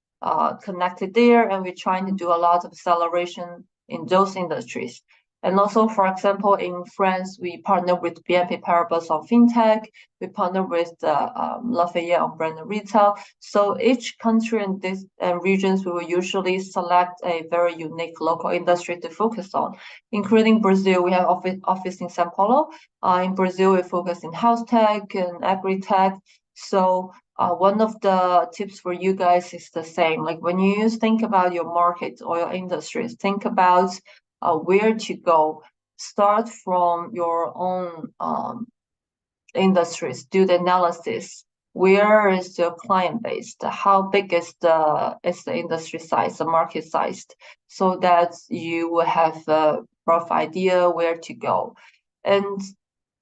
connected there, and we're trying to do a lot of acceleration in those industries. And also, for example, in France, we partner with BNP Paribas on fintech. We partner with Lafayette on brand and retail. So each country and regions, we will usually select a very unique local industry to focus on. Including Brazil, we have office in São Paulo. In Brazil, we focus in health tech and agri-tech. So one of the tips for you guys is the same. Like when you think about your market or your industries, think about where to go. Start from your own industries. Do the analysis. Where is your client base? How big is the industry size, the market size, so that you will have a rough idea where to go. And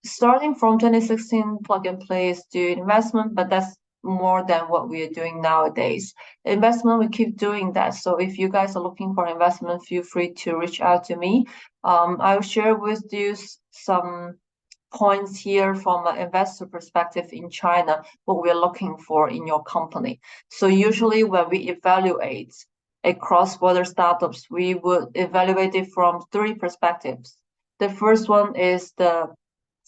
starting from 2016, plug and play is do investment, but that's more than what we are doing nowadays. Investment, we keep doing that. So if you guys are looking for investment, feel free to reach out to me. I'll share with you some points here from an investor perspective in China, what we're looking for in your company. So usually when we evaluate a cross-border startups, we would evaluate it from 3 perspectives. The first one is the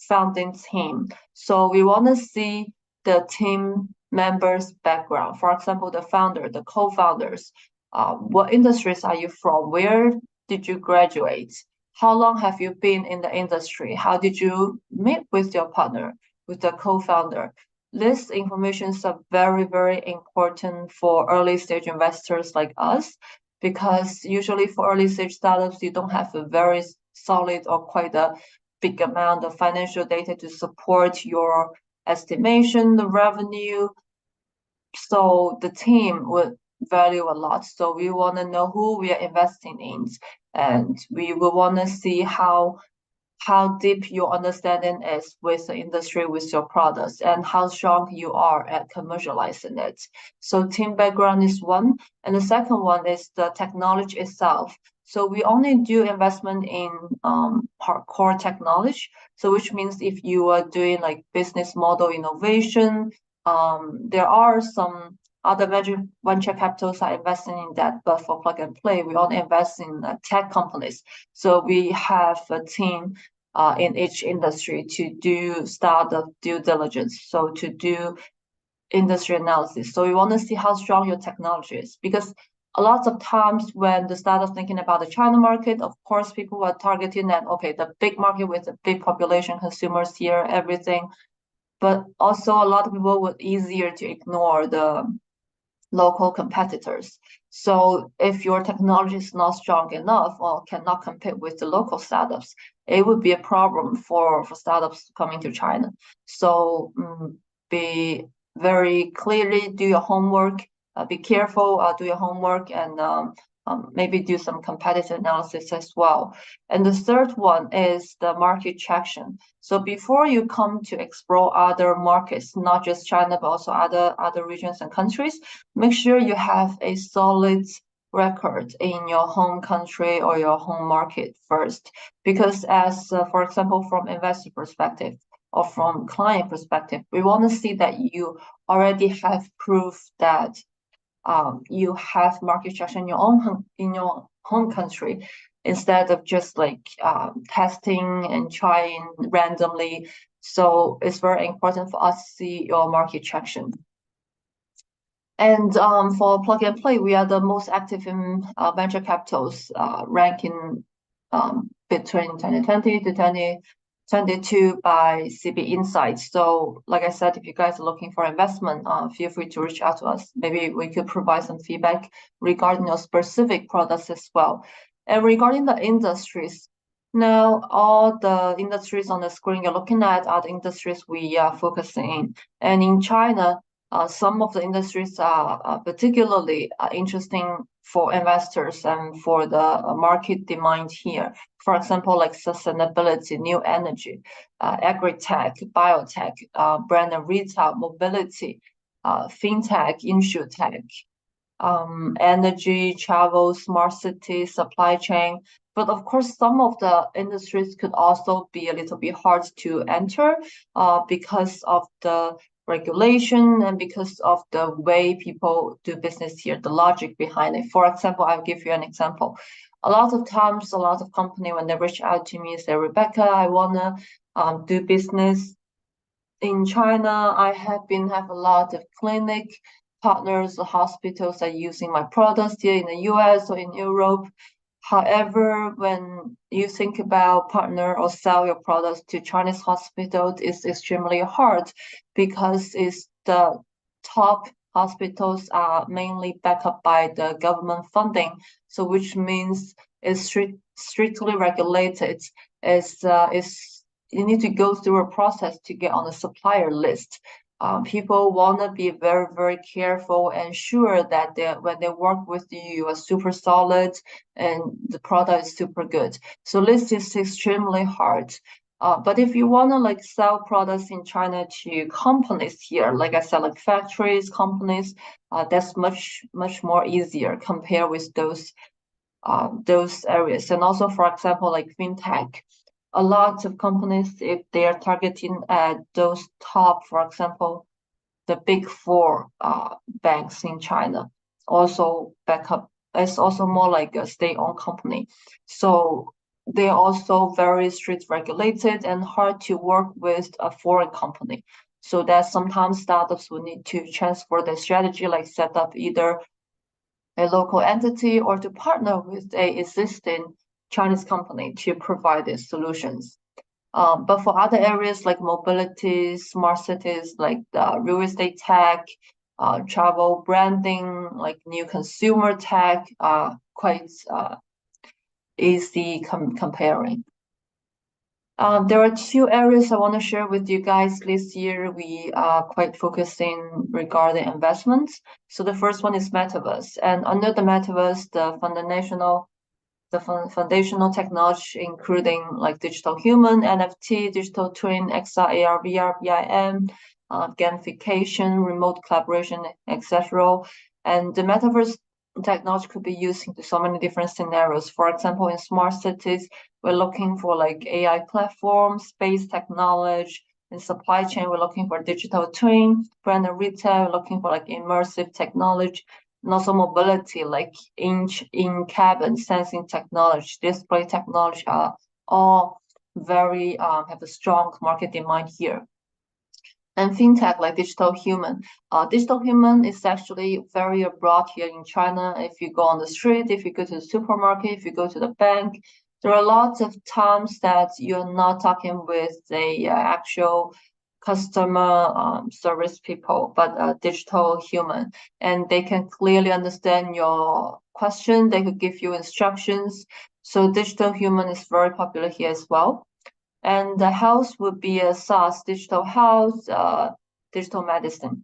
founding team. So we want to see the team members' background. For example, the founder, the co-founders. What industries are you from? Where did you graduate? How long have you been in the industry? How did you meet with your partner, with the co-founder? This information is very, very important for early stage investors like us, because usually for early stage startups, you don't have a very solid or quite a big amount of financial data to support your estimation, the revenue. So the team would value a lot. So we want to know who we are investing in, and we will want to see how deep your understanding is with the industry, with your products, and how strong you are at commercializing it. So team background is one, and the second one is the technology itself. So we only do investment in core technology. So which means if you are doing like business model innovation, there are some other venture capitals are investing in that, but for plug and play, we only invest in tech companies. So we have a team in each industry to do startup due diligence, so to do industry analysis. So we want to see how strong your technology is, because a lot of times when the startup thinking about the China market, of course, people are targeting that, okay, the big market with the big population, consumers here, everything. But also a lot of people would easier to ignore the local competitors. So if your technology is not strong enough or cannot compete with the local startups, it would be a problem for startups coming to China. So be very clearly, do your homework, be careful, do your homework, and maybe do some competitive analysis as well. And the third one is the market traction. So before you come to explore other markets, not just China, but also other regions and countries, make sure you have a solid record in your home country or your home market first. Because as, for example, from investor perspective or from client perspective, we want to see that you already have proof that you have market traction in your home country, instead of just like testing and trying randomly. So it's very important for us to see your market traction. And for plug and play, we are the most active in venture capitals, ranking between 2020 to 2022 by CB Insights. So like I said, if you guys are looking for investment, feel free to reach out to us. Maybe we could provide some feedback regarding your specific products as well. And regarding the industries, now all the industries on the screen you're looking at are the industries we are focusing in. And in China, some of the industries are particularly interesting for investors and for the market demand here. For example, like sustainability, new energy, agri-tech, biotech, brand and retail, mobility, fintech, insurtech, energy, travel, smart city, supply chain. But of course, some of the industries could also be a little bit hard to enter because of the regulation and because of the way people do business here, the logic behind it. For example, I'll give you an example. A lot of times, a lot of company, when they reach out to me, say, Rebecca, I wanna do business in China. I have a lot of clinic partners or hospitals that are using my products here in the US or in Europe. However, when you think about partner or sell your products to Chinese hospitals, it's extremely hard because it's the top hospitals are mainly backed up by the government funding. So which means it's strictly regulated. You need to go through a process to get on the supplier list. People want to be very, very careful and sure that when they work with you, you are super solid and the product is super good. So this is extremely hard. But if you want to like sell products in China to companies here, like I said, like factories, companies, that's much more easier compared with those areas. And also, for example, like fintech. A lot of companies, if they are targeting at those top, for example, the big four banks in China, also back up. It's also more like a state-owned company. So they're also very strict regulated and hard to work with a foreign company. So that sometimes startups will need to transfer their strategy, like set up either a local entity or to partner with a existing Chinese company to provide these solutions. But for other areas like mobility, smart cities, like real estate tech, travel branding, like new consumer tech, quite easy comparing. There are two areas I want to share with you guys this year. We are quite focusing regarding investments. So the first one is metaverse, and under the metaverse, the foundational technology, including like digital human, NFT, digital twin, XR, AR, VR, BIM, gamification, remote collaboration, etc. And the metaverse technology could be used into so many different scenarios. For example, in smart cities, we're looking for like AI platforms, space technology. In supply chain, we're looking for digital twin. Brand and retail, we're looking for like immersive technology. And also mobility, like in-cabin sensing technology, display technology are all very have a strong market demand here. And fintech, like digital human. Digital human is actually very broad here in China. If you go on the street, if you go to the supermarket, if you go to the bank, there are lots of times that you're not talking with the actual customer service people, but digital human, and they can clearly understand your question. They could give you instructions. So digital human is very popular here as well. And the health would be a SaaS, digital health, digital medicine.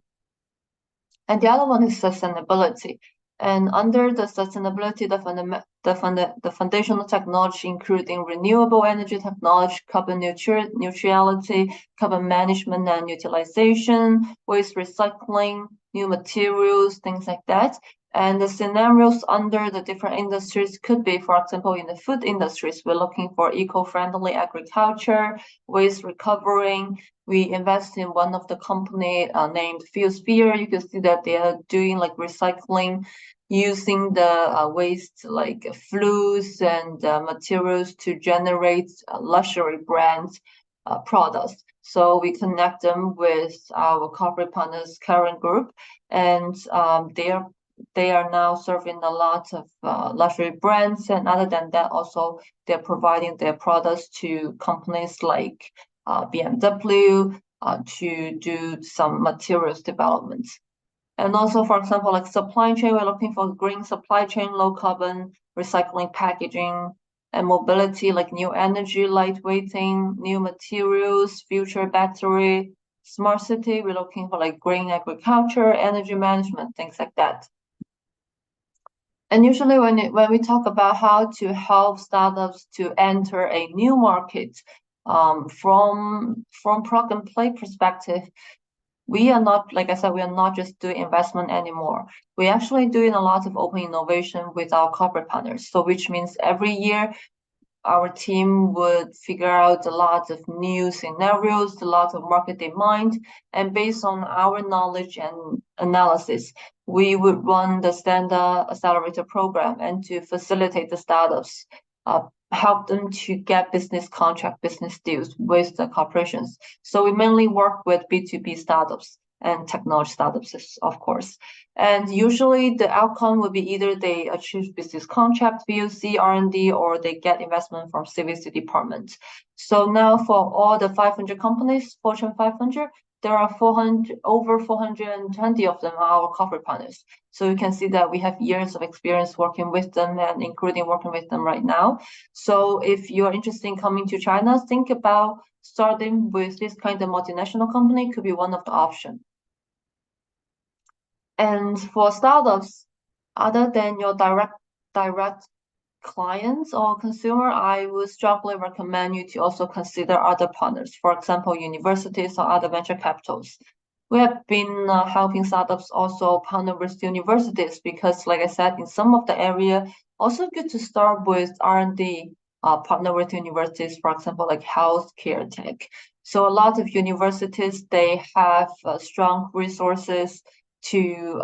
And the other one is sustainability. And under the sustainability, the foundational technology, including renewable energy technology, carbon neutrality, carbon management and utilization, waste recycling, new materials, things like that. And the scenarios under the different industries could be, for example, in the food industries, we're looking for eco-friendly agriculture, waste recovering. We invest in one of the company named Fieldsphere. You can see that they are doing like recycling, using the waste like flues and materials to generate luxury brand products. So we connect them with our corporate partners, Current Group, and they are now serving a lot of luxury brands. And other than that, also they're providing their products to companies like BMW to do some materials development. And also, for example, like supply chain, we're looking for green supply chain, low carbon, recycling packaging, and mobility, like new energy, lightweighting, new materials, future battery. Smart city, we're looking for like green agriculture, energy management, things like that. And usually when we talk about how to help startups to enter a new market, from plug and play perspective, we are not, like I said, we are not just doing investment anymore. We're actually doing a lot of open innovation with our corporate partners. So which means every year our team would figure out a lot of new scenarios, a lot of market demand, and based on our knowledge and analysis, we would run the standard accelerator program and to facilitate the startups, help them to get business contract, business deals with the corporations. So we mainly work with B2B startups and technology startups, of course. And usually the outcome will be either they achieve business contract, VOC, R&D, or they get investment from CVC department. So now for all the 500 companies, Fortune 500, there are over 420 of them are our corporate partners. So you can see that we have years of experience working with them and including working with them right now. So if you're interested in coming to China, think about starting with this kind of multinational company could be one of the options. And for startups, other than your direct clients or consumer, I would strongly recommend you to also consider other partners, for example, universities or other venture capitals. We have been helping startups also partner with universities because, like I said, in some of the area, also good to start with R&D, partner with universities, for example, like healthcare tech. So a lot of universities, they have strong resources to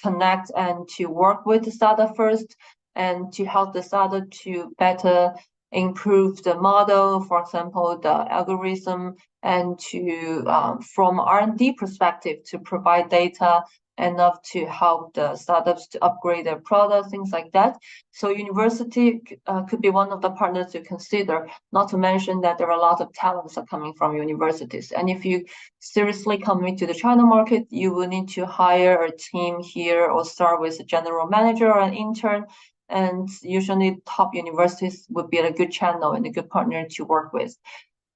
connect and to work with the startup first and to help the startup to better improve the model, for example, the algorithm, and to from R&D perspective to provide data enough to help the startups to upgrade their products, things like that. So university could be one of the partners to consider, not to mention that there are a lot of talents are coming from universities. And if you seriously come into the China market, you will need to hire a team here or start with a general manager or an intern. And usually top universities would be a good channel and a good partner to work with.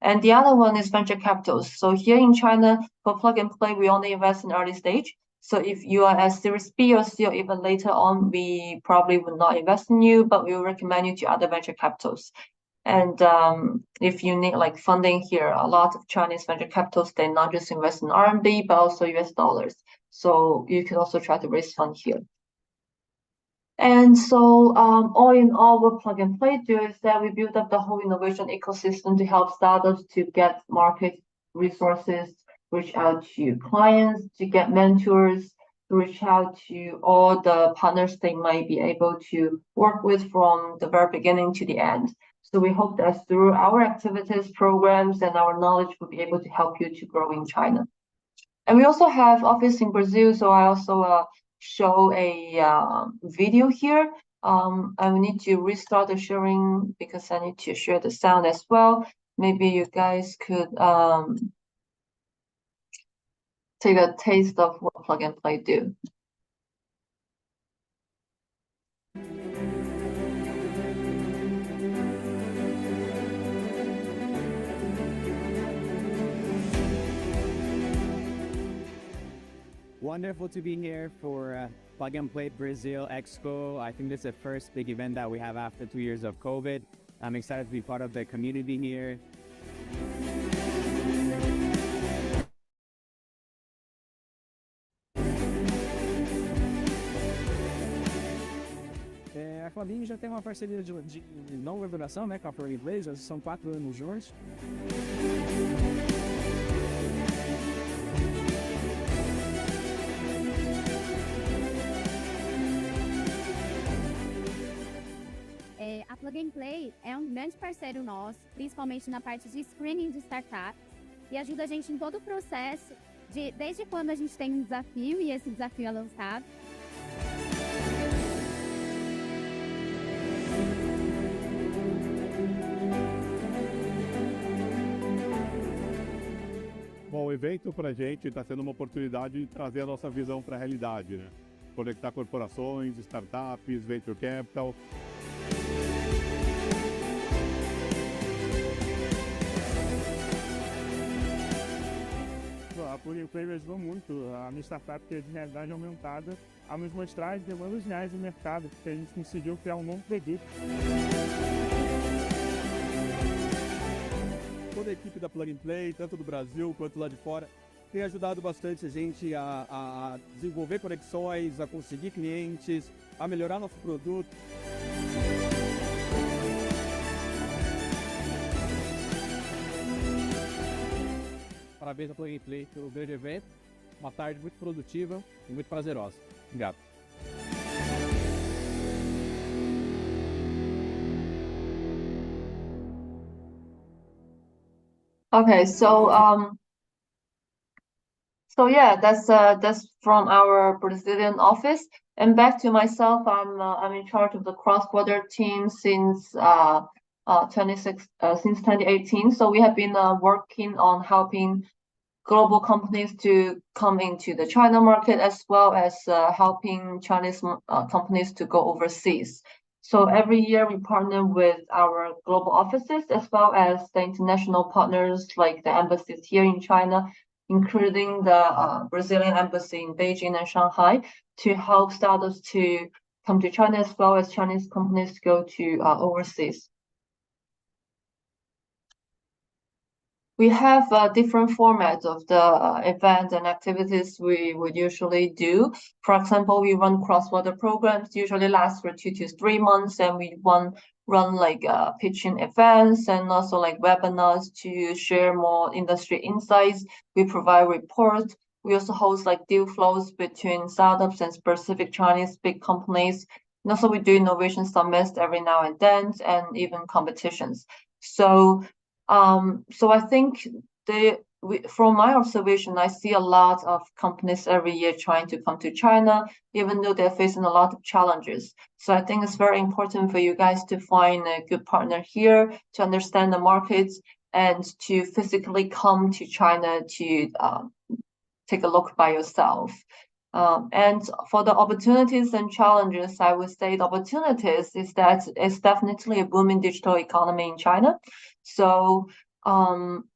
And the other one is venture capitals. So here in China, for plug and play, we only invest in early stage. So if you are at Series B or C or even later on, we probably will not invest in you, but we will recommend you to other venture capitals. And if you need like funding here, a lot of Chinese venture capitals, they not just invest in RMB, but also US dollars. So you can also try to raise funds here. And so all in all, what Plug and Play do is that we build up the whole innovation ecosystem to help startups to get market resources, reach out to clients, to get mentors, to reach out to all the partners they might be able to work with from the very beginning to the end. So we hope that through our activities, programs, and our knowledge, we'll be able to help you to grow in China. And we also have office in Brazil, so I also show a video here. I will need to restart the sharing because I need to share the sound as well. Maybe you guys could take a taste of what Plug and Play do. Wonderful to be here for Plug and Play Brazil Expo. I think this is the first big event that we have after 2 years of COVID. I'm excited to be part of the community here. A Clabin já tem uma parceria de longa duração, né, com a Brasileiros, são 4 anos juntos. A Plug and Play é um grande parceiro nosso, principalmente na parte de screening de startup, e ajuda a gente em todo o processo, desde quando a gente tem um desafio e esse desafio é lançado. Bom, o evento para a gente está sendo uma oportunidade de trazer a nossa visão para a realidade, né? Conectar corporações, startups, venture capital. A Plug and Play ajudou muito a minha startup ter de realidade aumentada a nos mostrar as demandas reais do mercado, porque a gente conseguiu criar um novo produto. Toda a equipe da Plug and Play, tanto do Brasil quanto lá de fora, tem ajudado bastante a gente a desenvolver conexões, a conseguir clientes, a melhorar nosso produto. Parabéns à Plug and Play pelo grande evento. Uma tarde muito produtiva e muito prazerosa. Obrigado. Okay, so yeah, that's from our Brazilian office. And back to myself, I'm in charge of the cross-border team since 2018. So we have been working on helping global companies to come into the China market, as well as helping Chinese companies to go overseas. So every year we partner with our global offices, as well as the international partners like the embassies here in China, including the Brazilian embassy in Beijing and Shanghai, to help startups to come to China, as well as Chinese companies to go to overseas. We have different formats of the events and activities we would usually do. For example, we run cross-border programs, usually last for 2 to 3 months, and we run like pitching events and also like webinars to share more industry insights. We provide reports. We also host like deal flows between startups and specific Chinese big companies. And also we do innovation summits every now and then, and even competitions. So I think from my observation, I see a lot of companies every year trying to come to China, even though they're facing a lot of challenges. So I think it's very important for you guys to find a good partner here, to understand the markets, and to physically come to China to take a look by yourself. And for the opportunities and challenges, I would say the opportunities is that it's definitely a booming digital economy in China. So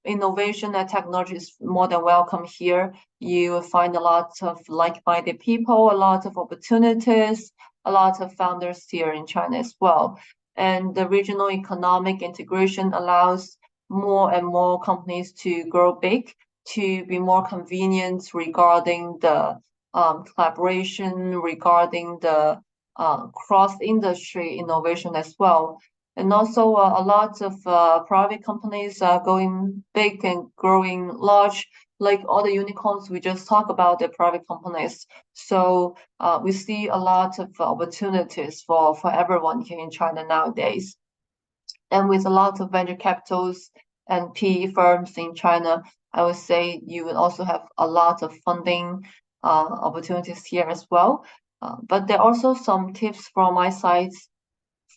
innovation and technology is more than welcome here. You will find a lot of like-minded people, a lot of opportunities, a lot of founders here in China as well. And the regional economic integration allows more and more companies to grow big, to be more convenient regarding the collaboration, regarding the cross-industry innovation as well. And also a lot of private companies are going big and growing large, like all the unicorns we just talked about, the private companies. So we see a lot of opportunities for everyone here in China nowadays. And with a lot of venture capitals and PE firms in China, I would say you will also have a lot of funding opportunities here as well. But there are also some tips from my side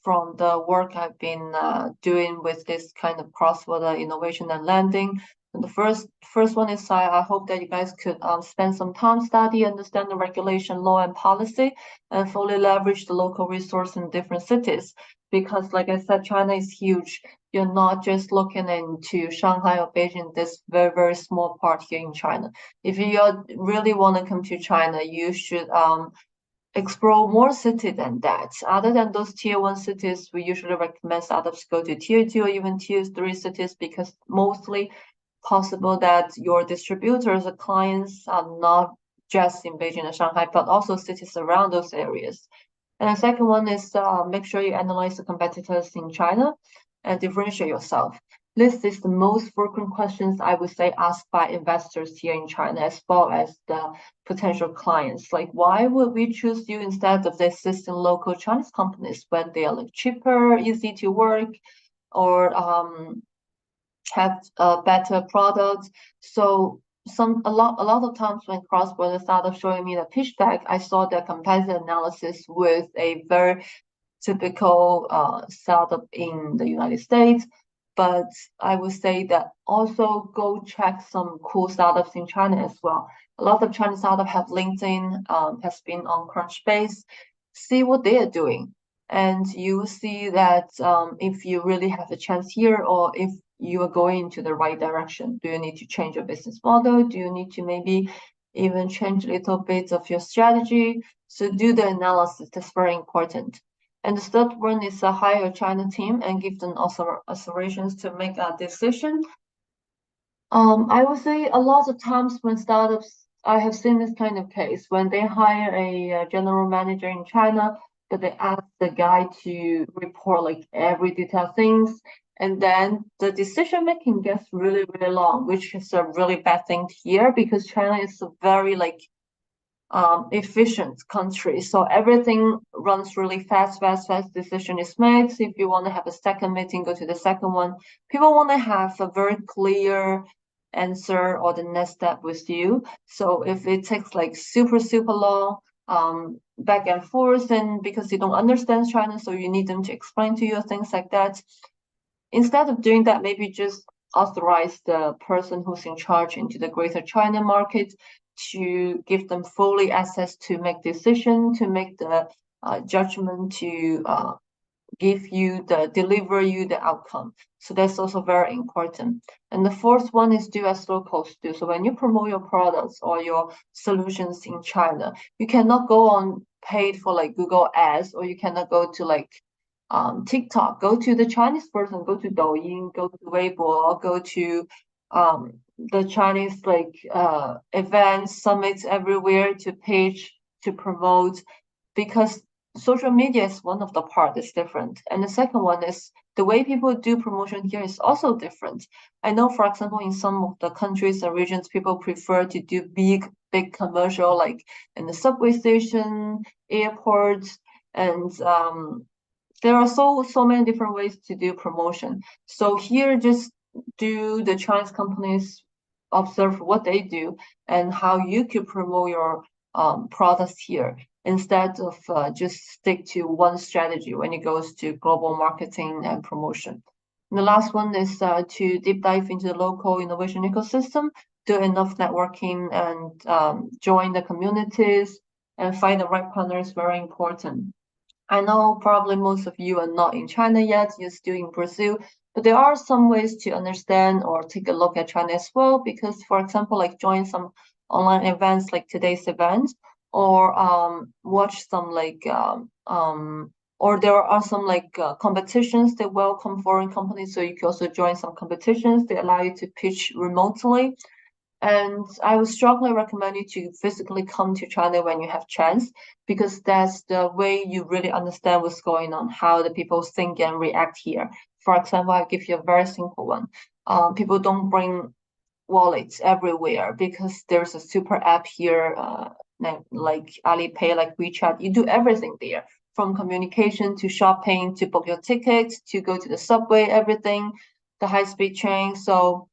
from the work I've been doing with this kind of cross-border innovation and lending. And the first one is I hope that you guys could spend some time study, understand the regulation, law, and policy, and fully leverage the local resource in different cities. Because like I said, China is huge. You're not just looking into Shanghai or Beijing, this very, very small part here in China. If you really want to come to China, you should explore more cities than that. Other than those tier 1 cities, we usually recommend startups go to tier 2 or even tier 3 cities, because mostly possible that your distributors or clients are not just in Beijing and Shanghai, but also cities around those areas. And the second one is make sure you analyze the competitors in China and differentiate yourself. This is the most frequent questions I would say asked by investors here in China, as well as the potential clients. Like, why would we choose you instead of the existing local Chinese companies when they are like cheaper, easy to work, or have a better product? So a lot of times when cross-border startups showing me the pitch deck, I saw the competitor analysis with a very typical startup in the United States. But I would say that also go check some cool startups in China as well. A lot of Chinese startups have LinkedIn, has been on Crunchbase. See what they are doing. And you will see that if you really have a chance here, or if you are going into the right direction. Do you need to change your business model? Do you need to maybe even change a little bit of your strategy? So do the analysis. That's very important. And the third one is hire a China team and give them observations to make a decision. I would say a lot of times when startups, I have seen this kind of case when they hire a general manager in China, but they ask the guy to report like every detail things, And then the decision making gets really, really long, which is a really bad thing here because China is a very efficient country. So everything runs really fast. Decision is made. So if you want to have a second meeting, go to the second one. People want to have a very clear answer or the next step with you. So if it takes like super long, back and forth, and because you don't understand China, so you need them to explain to you things like that. Instead of doing that, maybe just authorize the person who's in charge into the Greater China market to give them fully access to make decision, to make the judgment, to deliver you the outcome. So that's also very important. And the fourth one is do as locals do. So when you promote your products or your solutions in China, you cannot go on paid for like Google ads, or you cannot go to TikTok. Go to the Chinese person, go to Douyin, go to Weibo, go to the Chinese events, summits everywhere to page, to promote, because social media is one of the part that's different. And the second one is the way people do promotion here is also different. I know, for example, in some of the countries and regions, people prefer to do big commercial, like in the subway station, airports, and there are so many different ways to do promotion. So here, just do the Chinese companies observe what they do and how you could promote your products here, instead of just stick to one strategy when it goes to global marketing and promotion. And the last one is to deep dive into the local innovation ecosystem, do enough networking, and join the communities and find the right partners. Very important. I know probably most of you are not in China yet, you're still in Brazil, but there are some ways to understand or take a look at China as well, because, for example, like join some online events like today's event, or watch some or there are some competitions that welcome foreign companies, so you can also join some competitions. They allow you to pitch remotely. And I would strongly recommend you to physically come to China when you have chance, because that's the way you really understand what's going on, how the people think and react here. For example, I'll give you a very simple one. People don't bring wallets everywhere because there's a super app here, like Alipay, like WeChat. You do everything there, from communication to shopping to book your tickets to go to the subway, everything, the high-speed train. So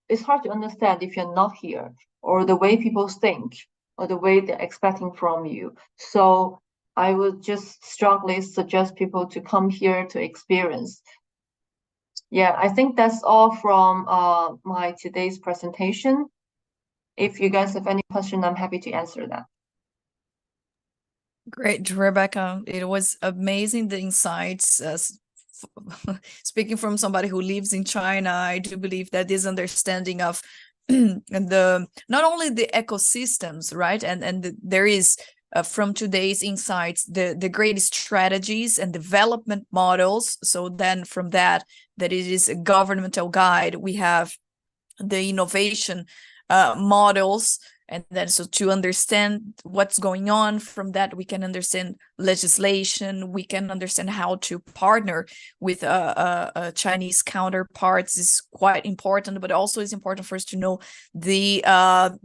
it's hard to understand if you're not here, or the way people think, or the way they're expecting from you. So I would just strongly suggest people to come here to experience. Yeah, I think that's all from my today's presentation. If you guys have any question, I'm happy to answer that. Great, Rebecca. It was amazing, the insights. Speaking from somebody who lives in China, I do believe that this understanding of not only the ecosystems, right? And there is from today's insights the great strategies and development models. So then from that it is a governmental guide. We have the innovation models. And then so to understand what's going on from that, we can understand legislation, we can understand how to partner with Chinese counterparts is quite important, but also it's important for us to know the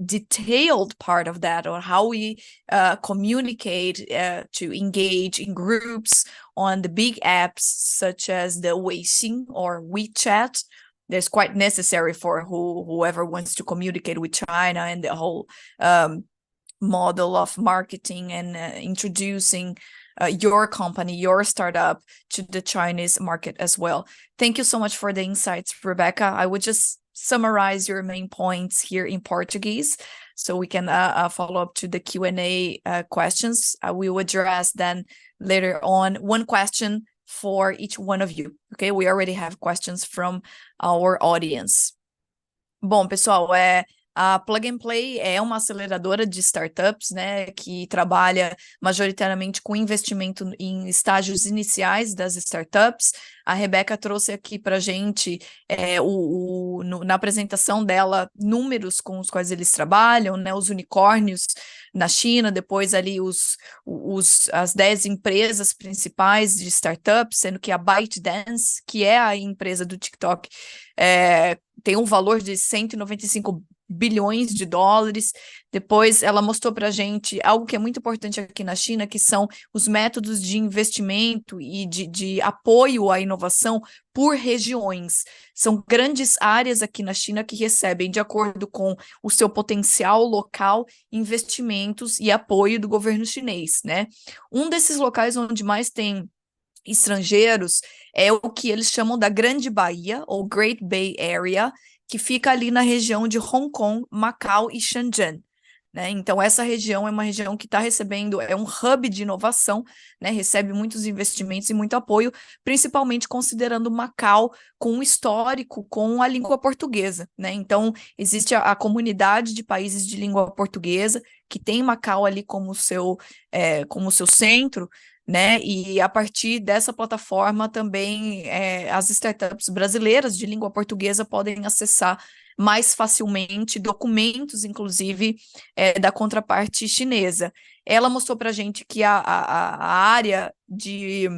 detailed part of that, or how we communicate to engage in groups on the big apps such as the Weixin or WeChat. That's quite necessary for whoever wants to communicate with China, and the whole model of marketing and introducing your company, your startup to the Chinese market as well. Thank you so much for the insights, Rebecca. I would just summarize your main points here in Portuguese, so we can follow up to the Q&A questions. We will address then later on one question for each one of you, okay? We already have questions from our audience. Bom, pessoal, a Plug and Play é uma aceleradora de startups, né, que trabalha majoritariamente com investimento em estágios iniciais das startups. A Rebeca trouxe aqui para a gente, na apresentação dela, números com os quais eles trabalham, né, os unicórnios na China, depois ali as 10 empresas principais de startups, sendo que a ByteDance, que é a empresa do TikTok, tem um valor de 195 bilhões de dólares. Depois ela mostrou para a gente algo que é muito importante aqui na China, que são os métodos de investimento e de apoio à inovação por regiões. São grandes áreas aqui na China que recebem, de acordo com o seu potencial local, investimentos e apoio do governo chinês, né? Um desses locais onde mais tem estrangeiros é o que eles chamam da Grande Baía, ou Great Bay Area, que fica ali na região de Hong Kong, Macau e Shenzhen, né? Então, essa região é uma região que está recebendo, é um hub de inovação, né? Recebe muitos investimentos e muito apoio, principalmente considerando Macau com um histórico com a língua portuguesa, né? Então, existe a comunidade de países de língua portuguesa, que tem Macau ali como seu centro, né? E a partir dessa plataforma também as startups brasileiras de língua portuguesa podem acessar mais facilmente documentos, inclusive da contraparte chinesa. Ela mostrou para a gente que a área de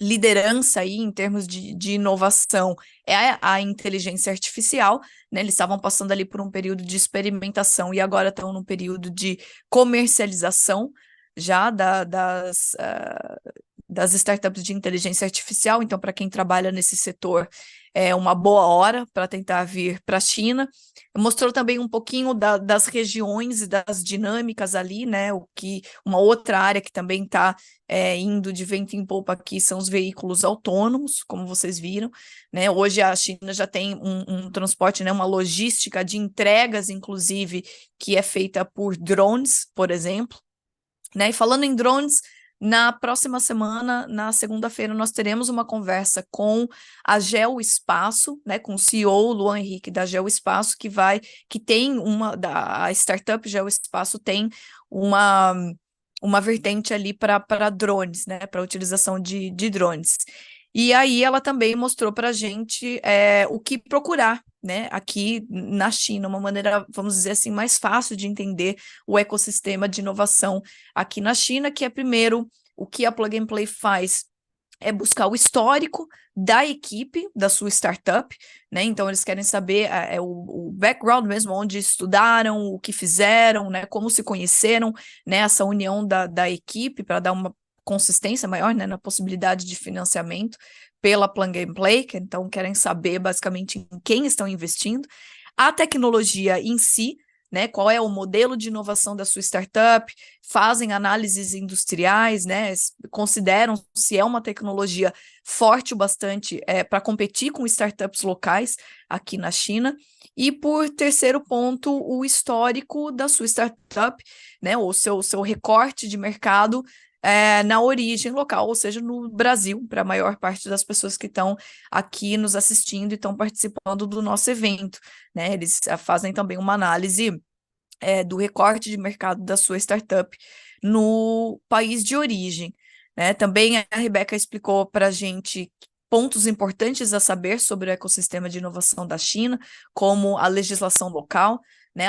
liderança aí em termos de inovação é a inteligência artificial, né? Eles estavam passando ali por um período de experimentação e agora estão num período de comercialização já das startups de inteligência artificial. Então, para quem trabalha nesse setor, é uma boa hora para tentar vir para a China. Mostrou também um pouquinho das regiões e das dinâmicas ali, né? Uma outra área que também está indo de vento em popa aqui são os veículos autônomos, como vocês viram, né? Hoje a China já tem um transporte, né? Uma logística de entregas, inclusive, que é feita por drones, por exemplo, né? E falando em drones, na próxima semana, na segunda-feira, nós teremos uma conversa com a Geoespaço, né, com o CEO Luan Henrique da Geoespaço, que tem a startup Geoespaço tem uma vertente ali para drones, né, para utilização de drones. E aí ela também mostrou para a gente o que procurar, né, aqui na China, uma maneira, vamos dizer assim, mais fácil de entender o ecossistema de inovação aqui na China, que é primeiro, o que a Plug and Play faz é buscar o histórico da equipe, da sua startup, né? Então eles querem saber o background mesmo, onde estudaram, o que fizeram, né? Como se conheceram, né? Essa união da equipe para dar uma consistência maior, né? Na possibilidade de financiamento pela Plug and Play, que então querem saber basicamente em quem estão investindo, a tecnologia em si, né, qual é o modelo de inovação da sua startup, fazem análises industriais, né, consideram se é uma tecnologia forte o bastante para competir com startups locais aqui na China. E por terceiro ponto, o histórico da sua startup, né, o seu recorte de mercado na origem local, ou seja, no Brasil, para a maior parte das pessoas que estão aqui nos assistindo e estão participando do nosso evento, né? Eles fazem também uma análise do recorte de mercado da sua startup no país de origem, né? Também a Rebeca explicou para a gente pontos importantes a saber sobre o ecossistema de inovação da China, como a legislação local, né?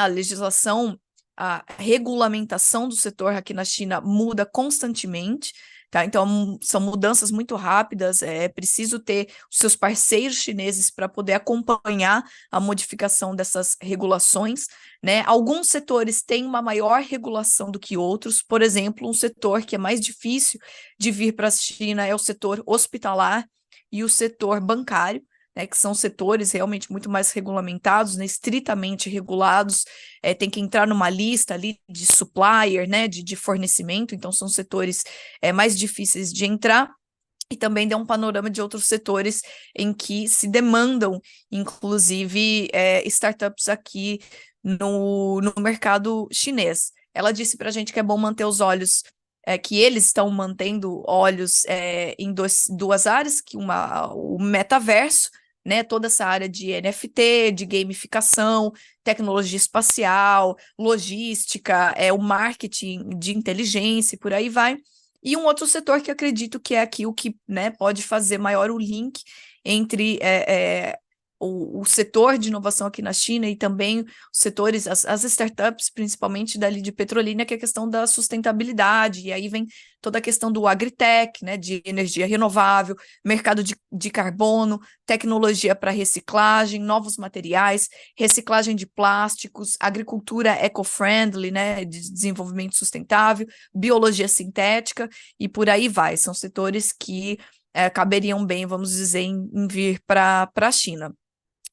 A regulamentação do setor aqui na China muda constantemente, tá? Então, são mudanças muito rápidas, é preciso ter os seus parceiros chineses para poder acompanhar a modificação dessas regulações, né? Alguns setores têm uma maior regulação do que outros, por exemplo, um setor que é mais difícil de vir para a China é o setor hospitalar e o setor bancário, né, que são setores realmente muito mais regulamentados, né, estritamente regulados, tem que entrar numa lista ali de supplier, né, de fornecimento, então são setores mais difíceis de entrar, e também dá um panorama de outros setores em que se demandam, inclusive, startups aqui no mercado chinês. Ela disse para a gente que é bom manter os olhos, que eles estão mantendo olhos em duas áreas, que o metaverso, né, toda essa área de NFT, de gamificação, tecnologia espacial, logística, o marketing de inteligência e por aí vai. E um outro setor que acredito que é aqui o que, né, pode fazer maior o link entre o setor de inovação aqui na China e também os setores, as startups, principalmente dali de Petrolina, que é a questão da sustentabilidade, e aí vem toda a questão do agritech, né, de energia renovável, mercado de carbono, tecnologia para reciclagem, novos materiais, reciclagem de plásticos, agricultura eco-friendly, né, de desenvolvimento sustentável, biologia sintética, e por aí vai. São setores que caberiam bem, vamos dizer, em vir para a China.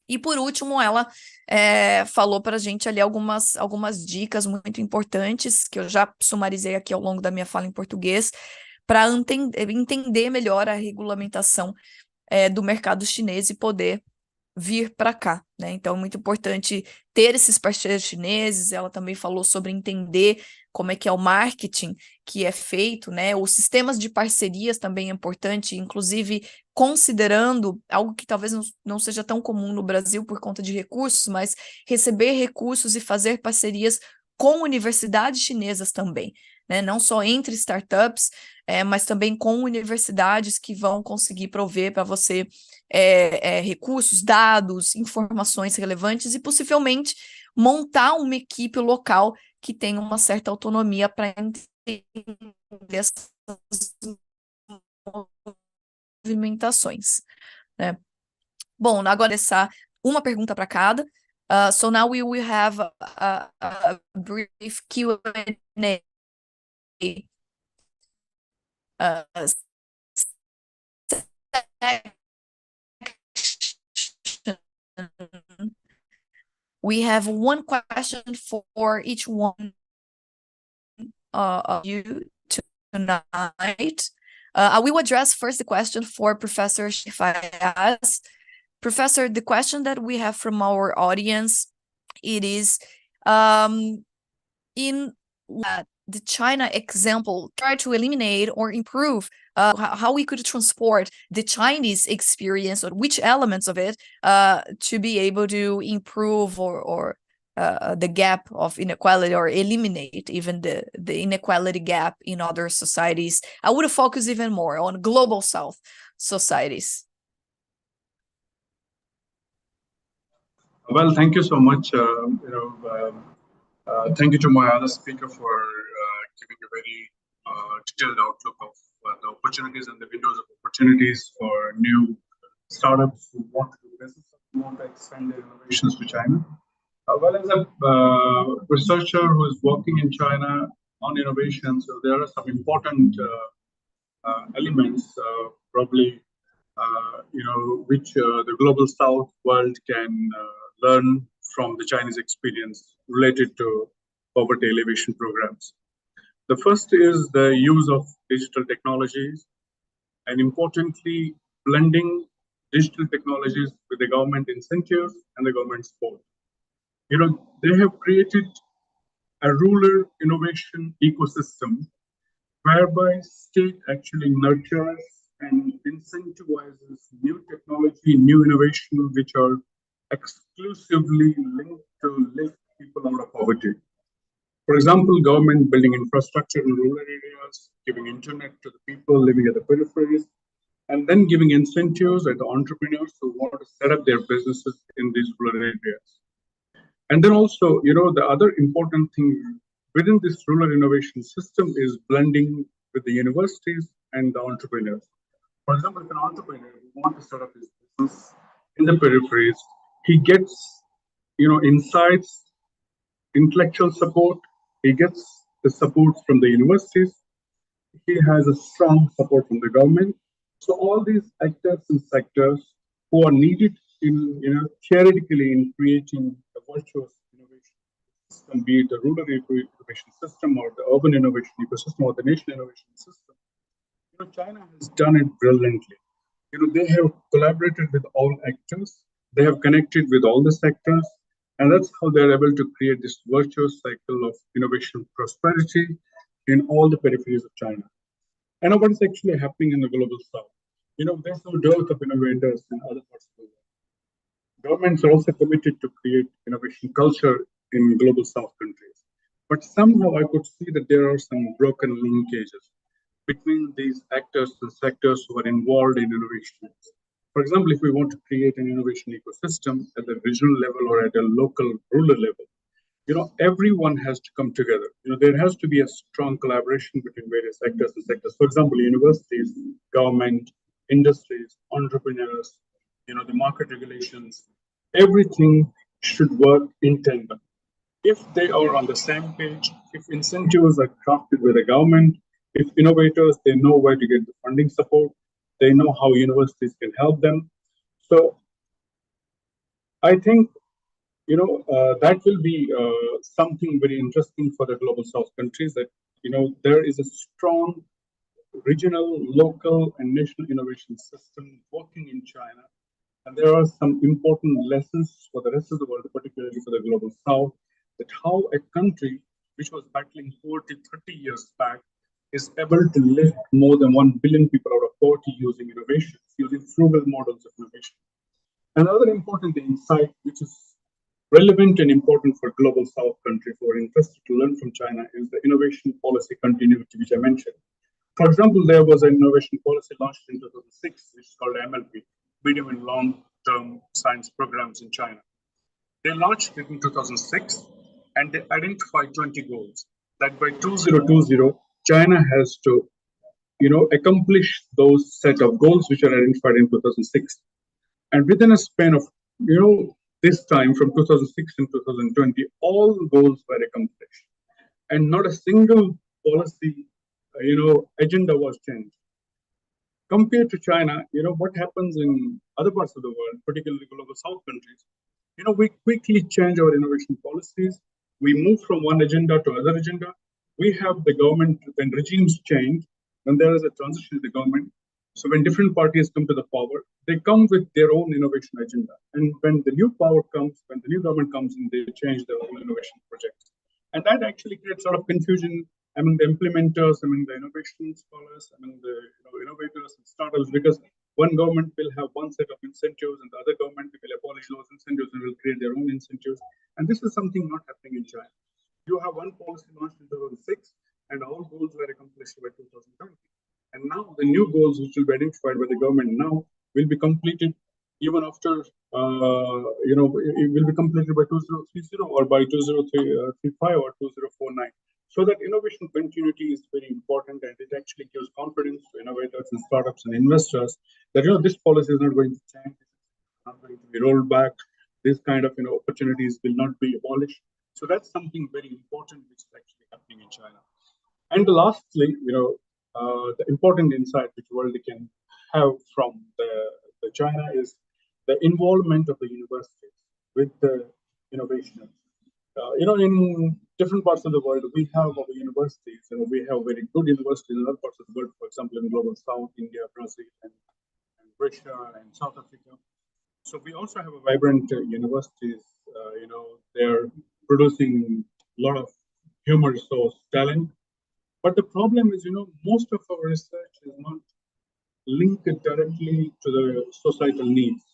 E por último, ela falou para a gente ali algumas dicas muito importantes, que eu já sumarizei aqui ao longo da minha fala em português, para entender melhor a regulamentação do mercado chinês e poder vir para cá, né? Então, é muito importante ter esses parceiros chineses. Ela também falou sobre entender como é que é o marketing que é feito, né? Os sistemas de parcerias também é importante, inclusive considerando algo que talvez não seja tão comum no Brasil por conta de recursos, mas receber recursos e fazer parcerias com universidades chinesas também, né? Não só entre startups, mas também com universidades que vão conseguir prover para você recursos, dados, informações relevantes e possivelmente montar uma equipe local que tenha uma certa autonomia para entender essas movimentações, né? Bom, agora uma pergunta para cada. So now we will have a brief Q&A. We have one question for each one of you tonight. I will address first the question for Professor Fayaz. Professor, the question that we have from our audience, it is, in the China example, try to eliminate or improve how we could transport the Chinese experience, or which elements of it to be able to improve or the gap of inequality, or eliminate even the inequality gap in other societies. I would focus even more on global South societies. Well, thank you so much. Thank you to my other speaker for giving a very detailed outlook of the opportunities and the windows of opportunities for new startups who want to do business, who want to expand their innovations to China. Well, as a researcher who is working in China on innovation, so there are some important elements, probably, which the global South world can learn from the Chinese experience related to poverty alleviation programs. The first is the use of digital technologies, and importantly, blending digital technologies with the government incentives and the government support. They have created a rural innovation ecosystem whereby state actually nurtures and incentivizes new technology, new innovation, which are exclusively linked to lift people out of poverty. For example, government building infrastructure in rural areas, giving internet to the people living at the peripheries, and then giving incentives at the entrepreneurs who want to set up their businesses in these rural areas. And then also, the other important thing within this rural innovation system is blending with the universities and the entrepreneurs. For example, if an entrepreneur wants to set up his business in the peripheries, he gets, insights, intellectual support, he gets the support from the universities, he has a strong support from the government. So all these actors and sectors who are needed in, theoretically in creating a virtuous innovation system, be it the rural innovation system or the urban innovation ecosystem or the national innovation system. China has done it brilliantly. They have collaborated with all actors, they have connected with all the sectors, and that's how they're able to create this virtuous cycle of innovation prosperity in all the peripheries of China. And what is actually happening in the global South? There's no dearth of innovators in other parts of the world. Governments are also committed to create innovation culture in global South countries. But somehow I could see that there are some broken linkages between these actors and sectors who are involved in innovation. For example, if we want to create an innovation ecosystem at the regional level or at a local rural level, everyone has to come together. There has to be a strong collaboration between various actors and sectors. For example, universities, government, industries, entrepreneurs, the market regulations, everything should work in tandem. If they are on the same page, if incentives are crafted with the government, if innovators, they know where to get the funding support, they know how universities can help them. So I think that will be something very interesting for the global South countries, that there is a strong regional, local, and national innovation system working in China. And there are some important lessons for the rest of the world, particularly for the global South, that how a country which was battling poverty 30 years back is able to lift more than 1 billion people out of poverty using innovations, using frugal models of innovation. Another important insight, which is relevant and important for global South countries who are interested to learn from China, is the innovation policy continuity, which I mentioned. For example, there was an innovation policy launched in 2006, which is called MLP, medium and long-term science programs in China. They launched it in 2006, and they identified 20 goals that by 2020, China has to, accomplish those set of goals which are identified in 2006. And within a span of, this time from 2006 to 2020, all goals were accomplished, and not a single policy, agenda was changed. Compared to China, what happens in other parts of the world, particularly global South countries, we quickly change our innovation policies. We move from one agenda to another agenda. We have the government, when regimes change, when there is a transition in the government. So when different parties come to the power, they come with their own innovation agenda. And when the new power comes, when the new government comes in, they change their own innovation projects. And that actually creates a lot of confusion among the implementers, among the innovation scholars, among the innovators and startups, because one government will have one set of incentives and the other government will abolish those incentives and will create their own incentives. And this is something not happening in China. You have one policy launched in 2006 and all goals were accomplished by 2020. And now the new goals which will be identified by the government now will be completed even after, it will be completed by 2030 or by 2035 or 2049. So that innovation continuity is very important, and it actually gives confidence to innovators and startups and investors that this policy is not going to change, it's not going to be rolled back. This kind of opportunities will not be abolished. So that's something very important which is actually happening in China. And lastly, the important insight which world can have from the China is the involvement of the universities with the innovation. In different parts of the world, we have our universities, we have very good universities in other parts of the world, for example, in global South, India, Brazil, and Russia, and South Africa. So we also have a vibrant universities, they're producing a lot of human resource talent. But the problem is, most of our research is not linked directly to the societal needs.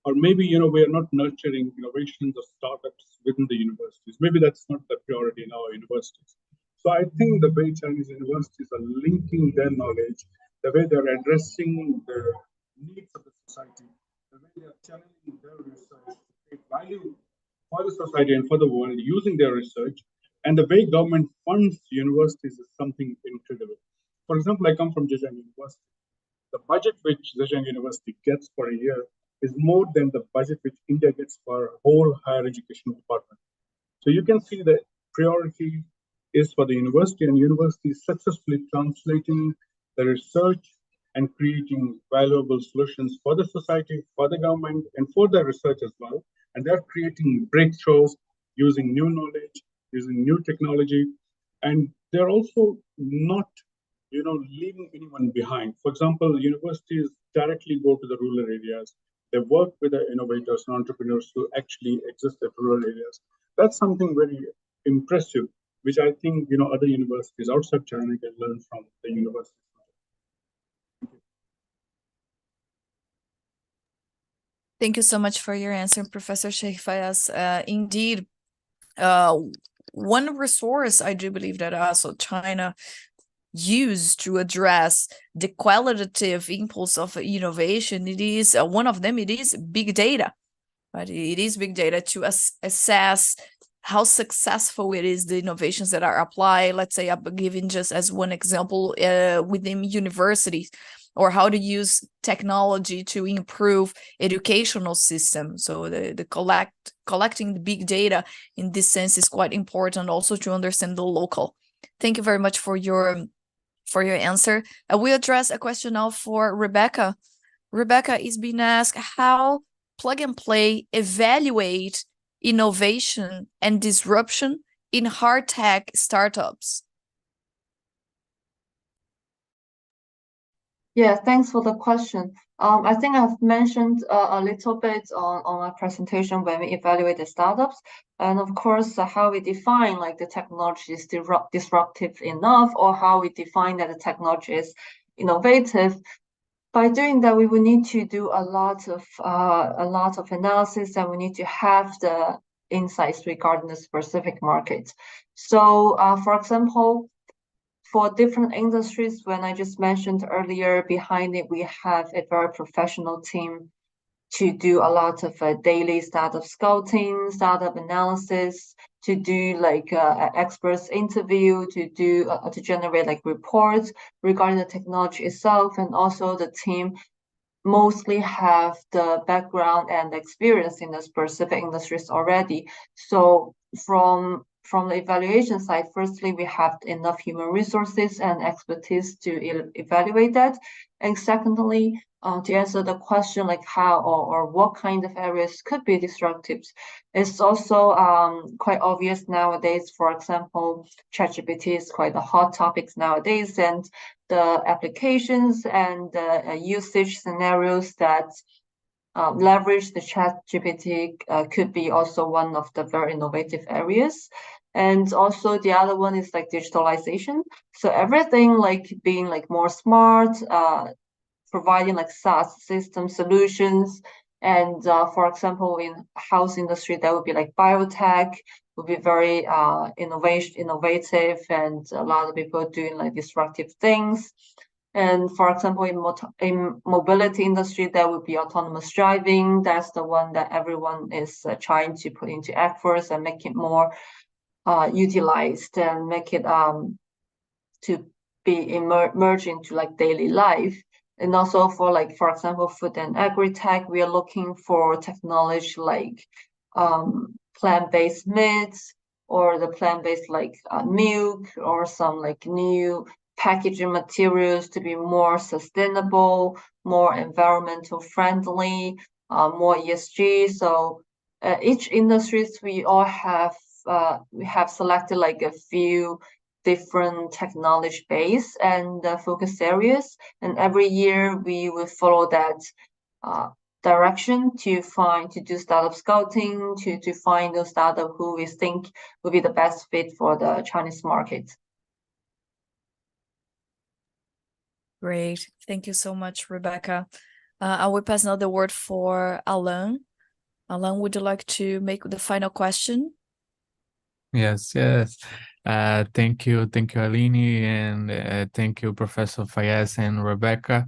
Or maybe, we are not nurturing innovations or startups within the universities. Maybe that's not the priority in our universities. So I think the way Chinese universities are linking their knowledge, the way they're addressing the needs of the society, the way they're channeling their research to create value for the society and for the world using their research, and the way government funds universities is something incredible. For example, I come from Zhejiang University. The budget which Zhejiang University gets for a year is more than the budget which India gets for a whole higher education department. So you can see the priority is for the university, and university is successfully translating the research and creating valuable solutions for the society, for the government, and for the research as well. And they're creating breakthroughs using new knowledge, using new technology, and they're also not leaving anyone behind. For example, universities directly go to the rural areas. They work with the innovators and entrepreneurs who actually exist at rural areas. That's something very impressive, which I think other universities outside China can learn from the university. Thank you so much for your answer, Professor Sheikh Fayaz. Indeed, one resource I do believe that also China use to address the qualitative impulse of innovation, it is one of them, it is big data, right? It is big data to assess how successful it is, the innovations that are applied. Let's say I'm giving just as one example within universities, or how to use technology to improve educational systems. So the collecting the big data in this sense is quite important, also to understand the local. Thank you very much for your answer. We address a question now for Rebecca. Rebecca is being asked how Plug and Play evaluate innovation and disruption in hard tech startups. Yeah, thanks for the question. I think I've mentioned a little bit on my presentation when we evaluate the startups, and of course how we define like the technology is disruptive enough, or how we define that the technology is innovative. By doing that, we will need to do a lot of analysis, and we need to have the insights regarding the specific market. So, for example, for different industries, when I just mentioned earlier, behind it, we have a very professional team to do a lot of daily startup scouting, startup analysis, to do like experts interview, to generate like reports regarding the technology itself, and also the team mostly have the background and experience in the specific industries already. So from the evaluation side, firstly, we have enough human resources and expertise to evaluate that. And secondly, to answer the question like how or what kind of areas could be disruptive, it's also quite obvious nowadays. For example, ChatGPT is quite a hot topic nowadays, and the applications and the usage scenarios that leverage the ChatGPT could be also one of the very innovative areas. And also the other one is like digitalization. So everything like being like more smart, providing like SaaS system solutions. And for example, in house industry, that would be like biotech, would be very innovative, and a lot of people doing like disruptive things. And for example, in mobility industry, that would be autonomous driving. That's the one that everyone is trying to put into efforts and make it more utilized, and make it to be merged into like daily life. And also for like, for example, food and agri-tech, we are looking for technology like plant-based meats, or the plant-based like milk, or some like new packaging materials to be more sustainable, more environmental friendly, more ESG. So each industries we have selected like a few different technology base and focus areas, and every year we will follow that direction to do startup scouting, to find those startup who we think will be the best fit for the Chinese market. Great. Thank you so much, Rebecca. I will pass now the word for Alan. Alan, would you like to make the final question? Yes. Thank you, Aline, and thank you, Professor Fayez and Rebecca.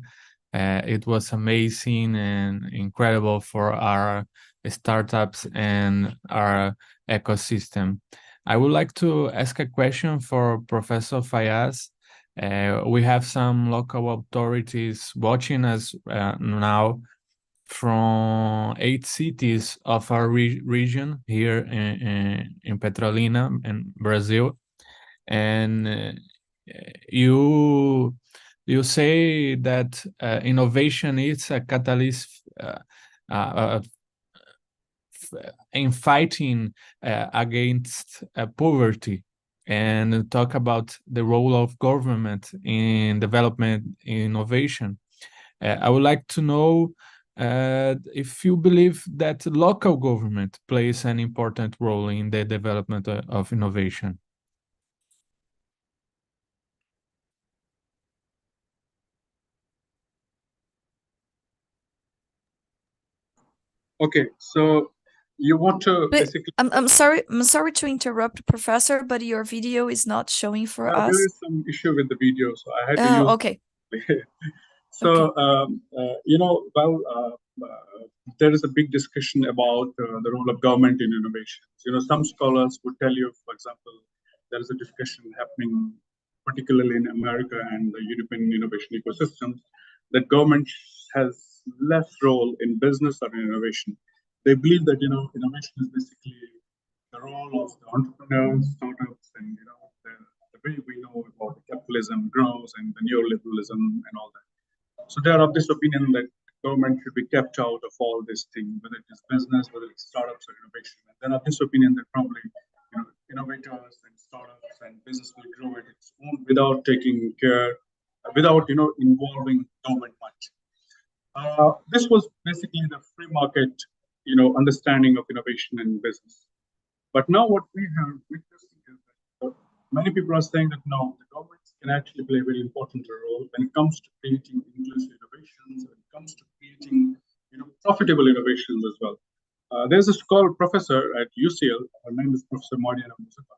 It was amazing and incredible for our startups and our ecosystem. I would like to ask a question for Professor Fayez. We have some local authorities watching us now from 8 cities of our region here in Petrolina in Brazil. And you say that innovation is a catalyst in fighting against poverty, and talk about the role of government in development innovation. I would like to know if you believe that local government plays an important role in the development of innovation. Okay, so you want to But basically... I'm sorry to interrupt, Professor, but your video is not showing for us. There is some issue with the video, so I had to use... Okay. So, Okay. there is a big discussion about the role of government in innovations. Some scholars would tell you, for example, there is a discussion happening, particularly in America and the European innovation ecosystems, that government has less role in business or in innovation. They believe that, innovation is basically the role of the entrepreneurs, startups, and, the way we know about capitalism grows and the neoliberalism and all that. So they are of this opinion that government should be kept out of all this thing, whether it is business, whether it's startups or innovation. And they're of this opinion that probably innovators and startups and business will grow at its own without taking care, without involving government much. This was basically the free market, understanding of innovation and business. But now what we have witnessed is that many people are saying that no, the governments can actually play a very important role when it comes to creating inclusive innovations, when it comes to creating profitable innovations as well. There's a scholar professor at UCL, her name is Professor Mariana Mustafa.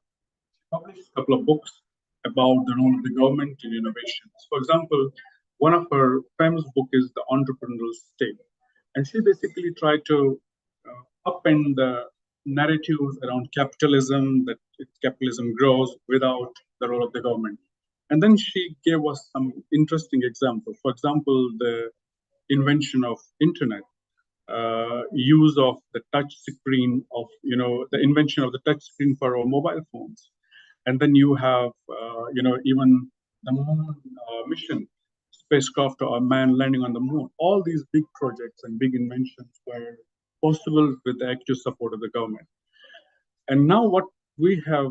She published a couple of books about the role of the government in innovations. For example, one of her famous book is The Entrepreneurial State. And she basically tried to upend the narratives around capitalism, that capitalism grows without the role of the government. And then she gave us some interesting examples. For example, the invention of internet, use of the touch screen of, the invention of the touch screen for our mobile phones. And then you have, even the moon mission, spacecraft or man landing on the moon. All these big projects and big inventions were possible with the active support of the government. And now what we have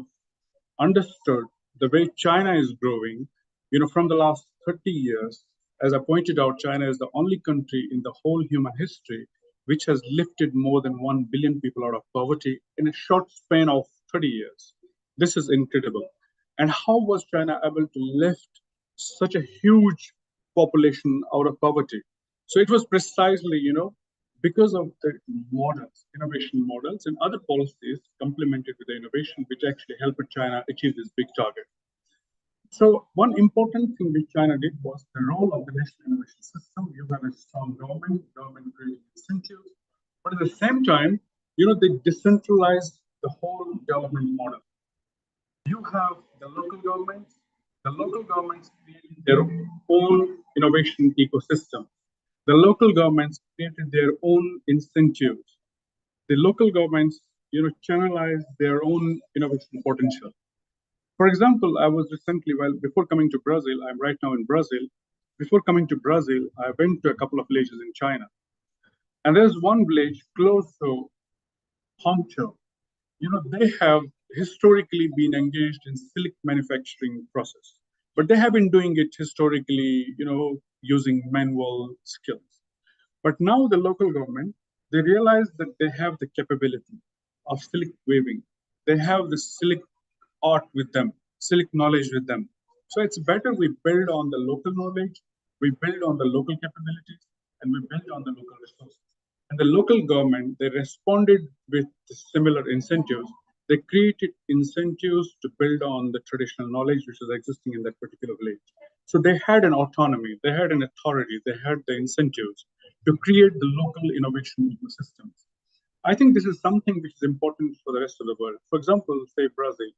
understood, the way China is growing, from the last 30 years, as I pointed out, China is the only country in the whole human history which has lifted more than 1 billion people out of poverty in a short span of 30 years. This is incredible. And how was China able to lift such a huge population out of poverty? So it was precisely, because of the models, innovation models and other policies complemented with the innovation, which actually helped China achieve this big target. So one important thing which China did was the role of the national innovation system. You have a strong government creating incentives, but at the same time, they decentralized the whole development model. You have the local governments. The local governments created their own innovation ecosystem. The local governments created their own incentives. The local governments, channelized their own innovation potential. For example, I was recently, before coming to Brazil, I'm right now in Brazil. Before coming to Brazil, I went to a couple of villages in China. And there's one village close to Hangzhou. They have historically been engaged in silk manufacturing process, but they have been doing it historically, using manual skills. But now the local government, they realize that they have the capability of silk weaving. They have the silk art with them, silk knowledge with them. So it's better we build on the local knowledge, we build on the local capabilities, and we build on the local resources. And the local government, they responded with similar incentives. They created incentives to build on the traditional knowledge which was existing in that particular village. So they had an autonomy, they had an authority, they had the incentives to create the local innovation ecosystems. I think this is something which is important for the rest of the world. For example, say Brazil,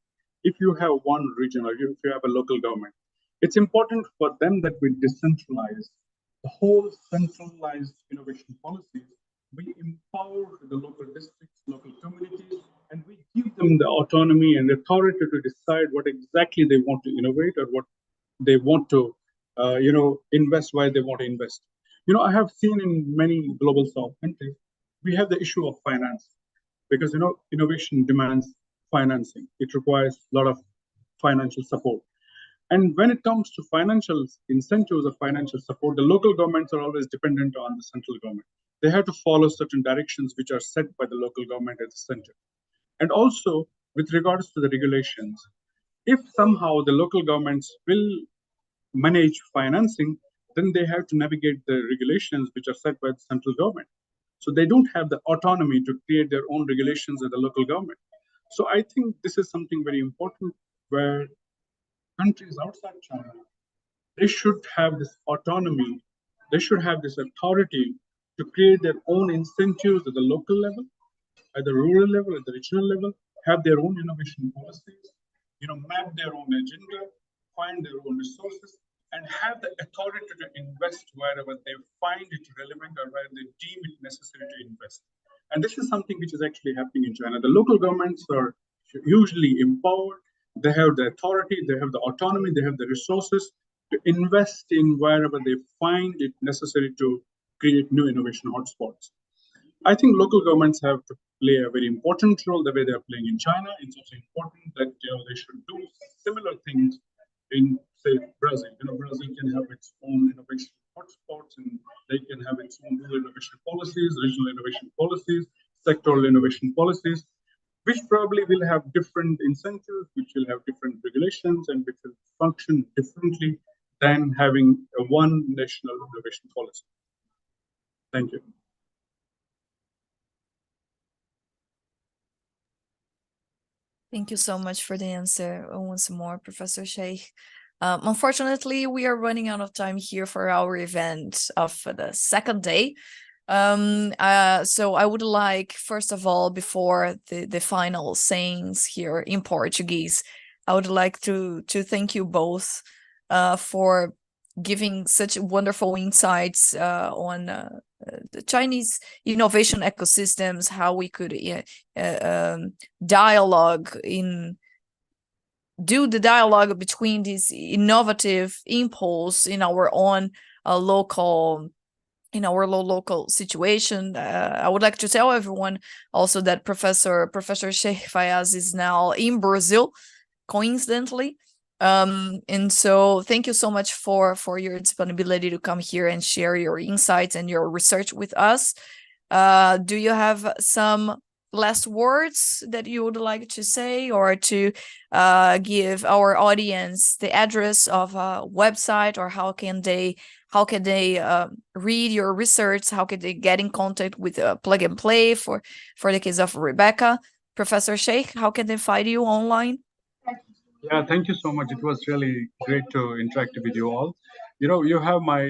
if you have one region or if you have a local government, it's important for them that we decentralize the whole centralized innovation policies. We empower the local districts, local communities, and we give them the autonomy and authority to decide what exactly they want to innovate or what they want to, invest, why they want to invest. I have seen in many global south countries, we have the issue of finance because, innovation demands financing. It requires a lot of financial support. And when it comes to financial incentives or financial support, the local governments are always dependent on the central government. They have to follow certain directions which are set by the local government at the center. And also, with regards to the regulations, if somehow the local governments will manage financing, then they have to navigate the regulations which are set by the central government. So they don't have the autonomy to create their own regulations at the local government. So I think this is something very important where countries outside China, they should have this autonomy, they should have this authority to create their own incentives at the local level, at the rural level, at the regional level, have their own innovation policies, map their own agenda, find their own resources, and have the authority to invest wherever they find it relevant or where they deem it necessary to invest. And this is something which is actually happening in China. The local governments are usually empowered. They have the authority, they have the autonomy, they have the resources to invest in wherever they find it necessary to create new innovation hotspots. I think local governments have to play a very important role the way they are playing in China. It's also important that they should do similar things in, say, Brazil. Brazil can have its own innovation hotspots, and they can have its own rural innovation policies, regional innovation policies, sectoral innovation policies, which probably will have different incentives, which will have different regulations, and which will function differently than having a one national innovation policy. Thank you. Thank you so much for the answer once more, Professor Sheikh. Unfortunately, we are running out of time here for our event of the second day. So I would like, first of all, before the final sayings here in Portuguese, I would like to thank you both for giving such wonderful insights on the Chinese innovation ecosystems, how we could do the dialogue between this innovative impulse in our own local situation. I would like to tell everyone also that Professor Sheikh Fayaz is now in Brazil, coincidentally. And so thank you so much for your disponibility to come here and share your insights and your research with us. Do you have some last words that you would like to say, or to give our audience the address of a website, or how can they read your research? How can they get in contact with Plug and Play for the case of Rebecca? Professor Sheikh, how can they find you online? Yeah, thank you so much. It was really great to interact with you all. You have my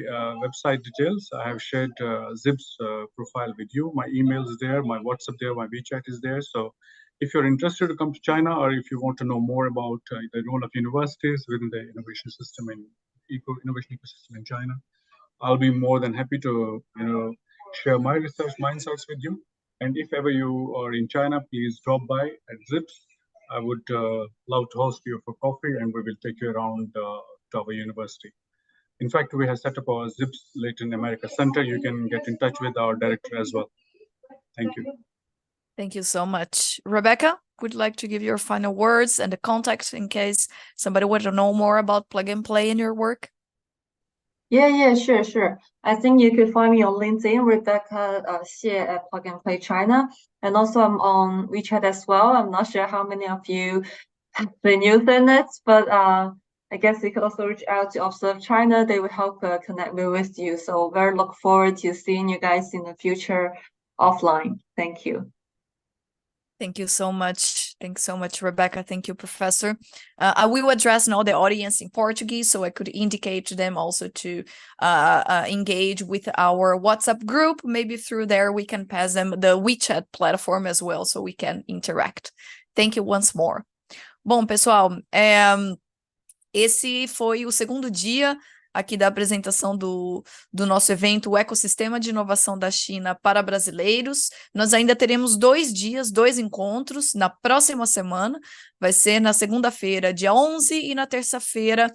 website details. I have shared Zip's profile with you. My email is there, my WhatsApp there, my WeChat is there. So if you're interested to come to China, or if you want to know more about the role of universities within the innovation system and innovation ecosystem in China, I'll be more than happy to share my research, my insights with you. And if ever you are in China, please drop by at Zips. I would love to host you for coffee, and we will take you around to our university. In fact, we have set up our Zips Latin America Center. You can get in touch with our director as well. Thank you. Thank you so much. Rebecca, would you like to give your final words and the contact in case somebody wants to know more about Plug and Play in your work? Yeah, sure. I think you could find me on LinkedIn, Rebecca Xie at Plug and Play China. And also I'm on WeChat as well. I'm not sure how many of you have been using it, but I guess you could also reach out to Observa China. They will help connect me with you. So very look forward to seeing you guys in the future offline. Thank you. Thank you so much. Thanks so much, Rebecca. Thank you, Professor. I will address now the audience in Portuguese, so I could indicate to them also to engage with our WhatsApp group. Maybe through there we can pass them the WeChat platform as well, so we can interact. Thank you once more. Bom, pessoal, esse foi o segundo dia aqui da apresentação do nosso evento, o Ecossistema de Inovação da China para Brasileiros. Nós ainda teremos 2 dias, 2 encontros na próxima semana. Vai ser na segunda-feira, dia 11, e na terça-feira,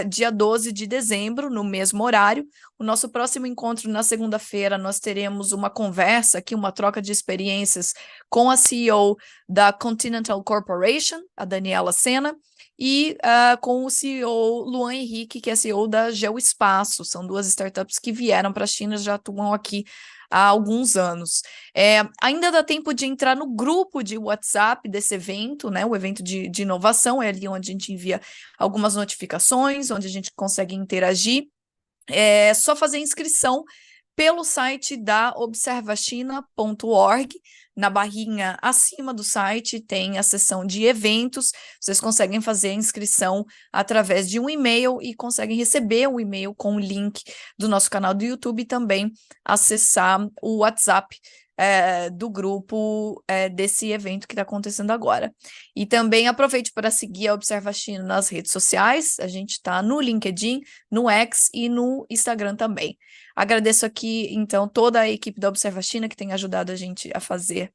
dia 12 de dezembro, no mesmo horário. O nosso próximo encontro na segunda-feira, nós teremos uma conversa aqui, uma troca de experiências com a CEO da Continental Corporation, a Daniela Sena, e com o CEO Luan Henrique, que é CEO da Geoespaço. São 2 startups que vieram para a China, já atuam aqui há alguns anos. Ainda dá tempo de entrar no grupo de WhatsApp desse evento, né? O evento de inovação, é ali onde a gente envia algumas notificações, onde a gente consegue interagir. É só fazer inscrição pelo site da observachina.org. Na barrinha acima do site tem a seção de eventos. Vocês conseguem fazer a inscrição através de um e-mail e conseguem receber um e-mail com o link do nosso canal do YouTube e também acessar o WhatsApp do grupo desse evento que está acontecendo agora. E também aproveite para seguir a Observa China nas redes sociais. A gente está no LinkedIn, no X e no Instagram também. Agradeço aqui, então, toda a equipe da Observa China que tem ajudado a gente a fazer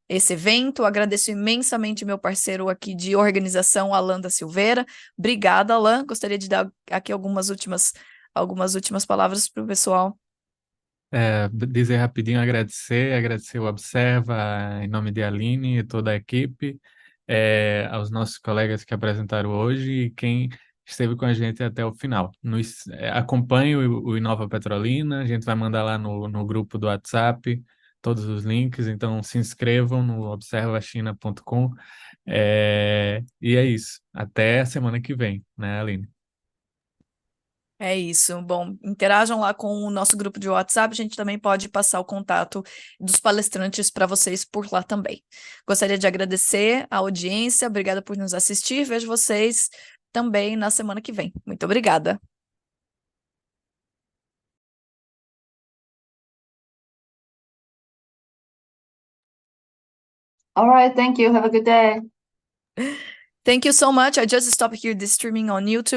esse evento. Agradeço imensamente meu parceiro aqui de organização, Alan da Silveira. Obrigada, Alan. Gostaria de dar aqui algumas últimas palavras para o pessoal. Dizer rapidinho, agradecer o Observa em nome de Aline e toda a equipe, aos nossos colegas que apresentaram hoje e quem esteve com a gente até o final. Acompanhe o Inova Petrolina, a gente vai mandar lá no grupo do WhatsApp todos os links, então se inscrevam no observachina.com, e é isso. Até a semana que vem, né, Aline? É isso. Bom, interajam lá com o nosso grupo de WhatsApp. A gente também pode passar o contato dos palestrantes para vocês por lá também. Gostaria de agradecer a audiência. Obrigada por nos assistir. Vejo vocês também na semana que vem. Muito obrigada. All right, thank you. Have a good day. Thank you so much. I just stopped here the streaming on YouTube.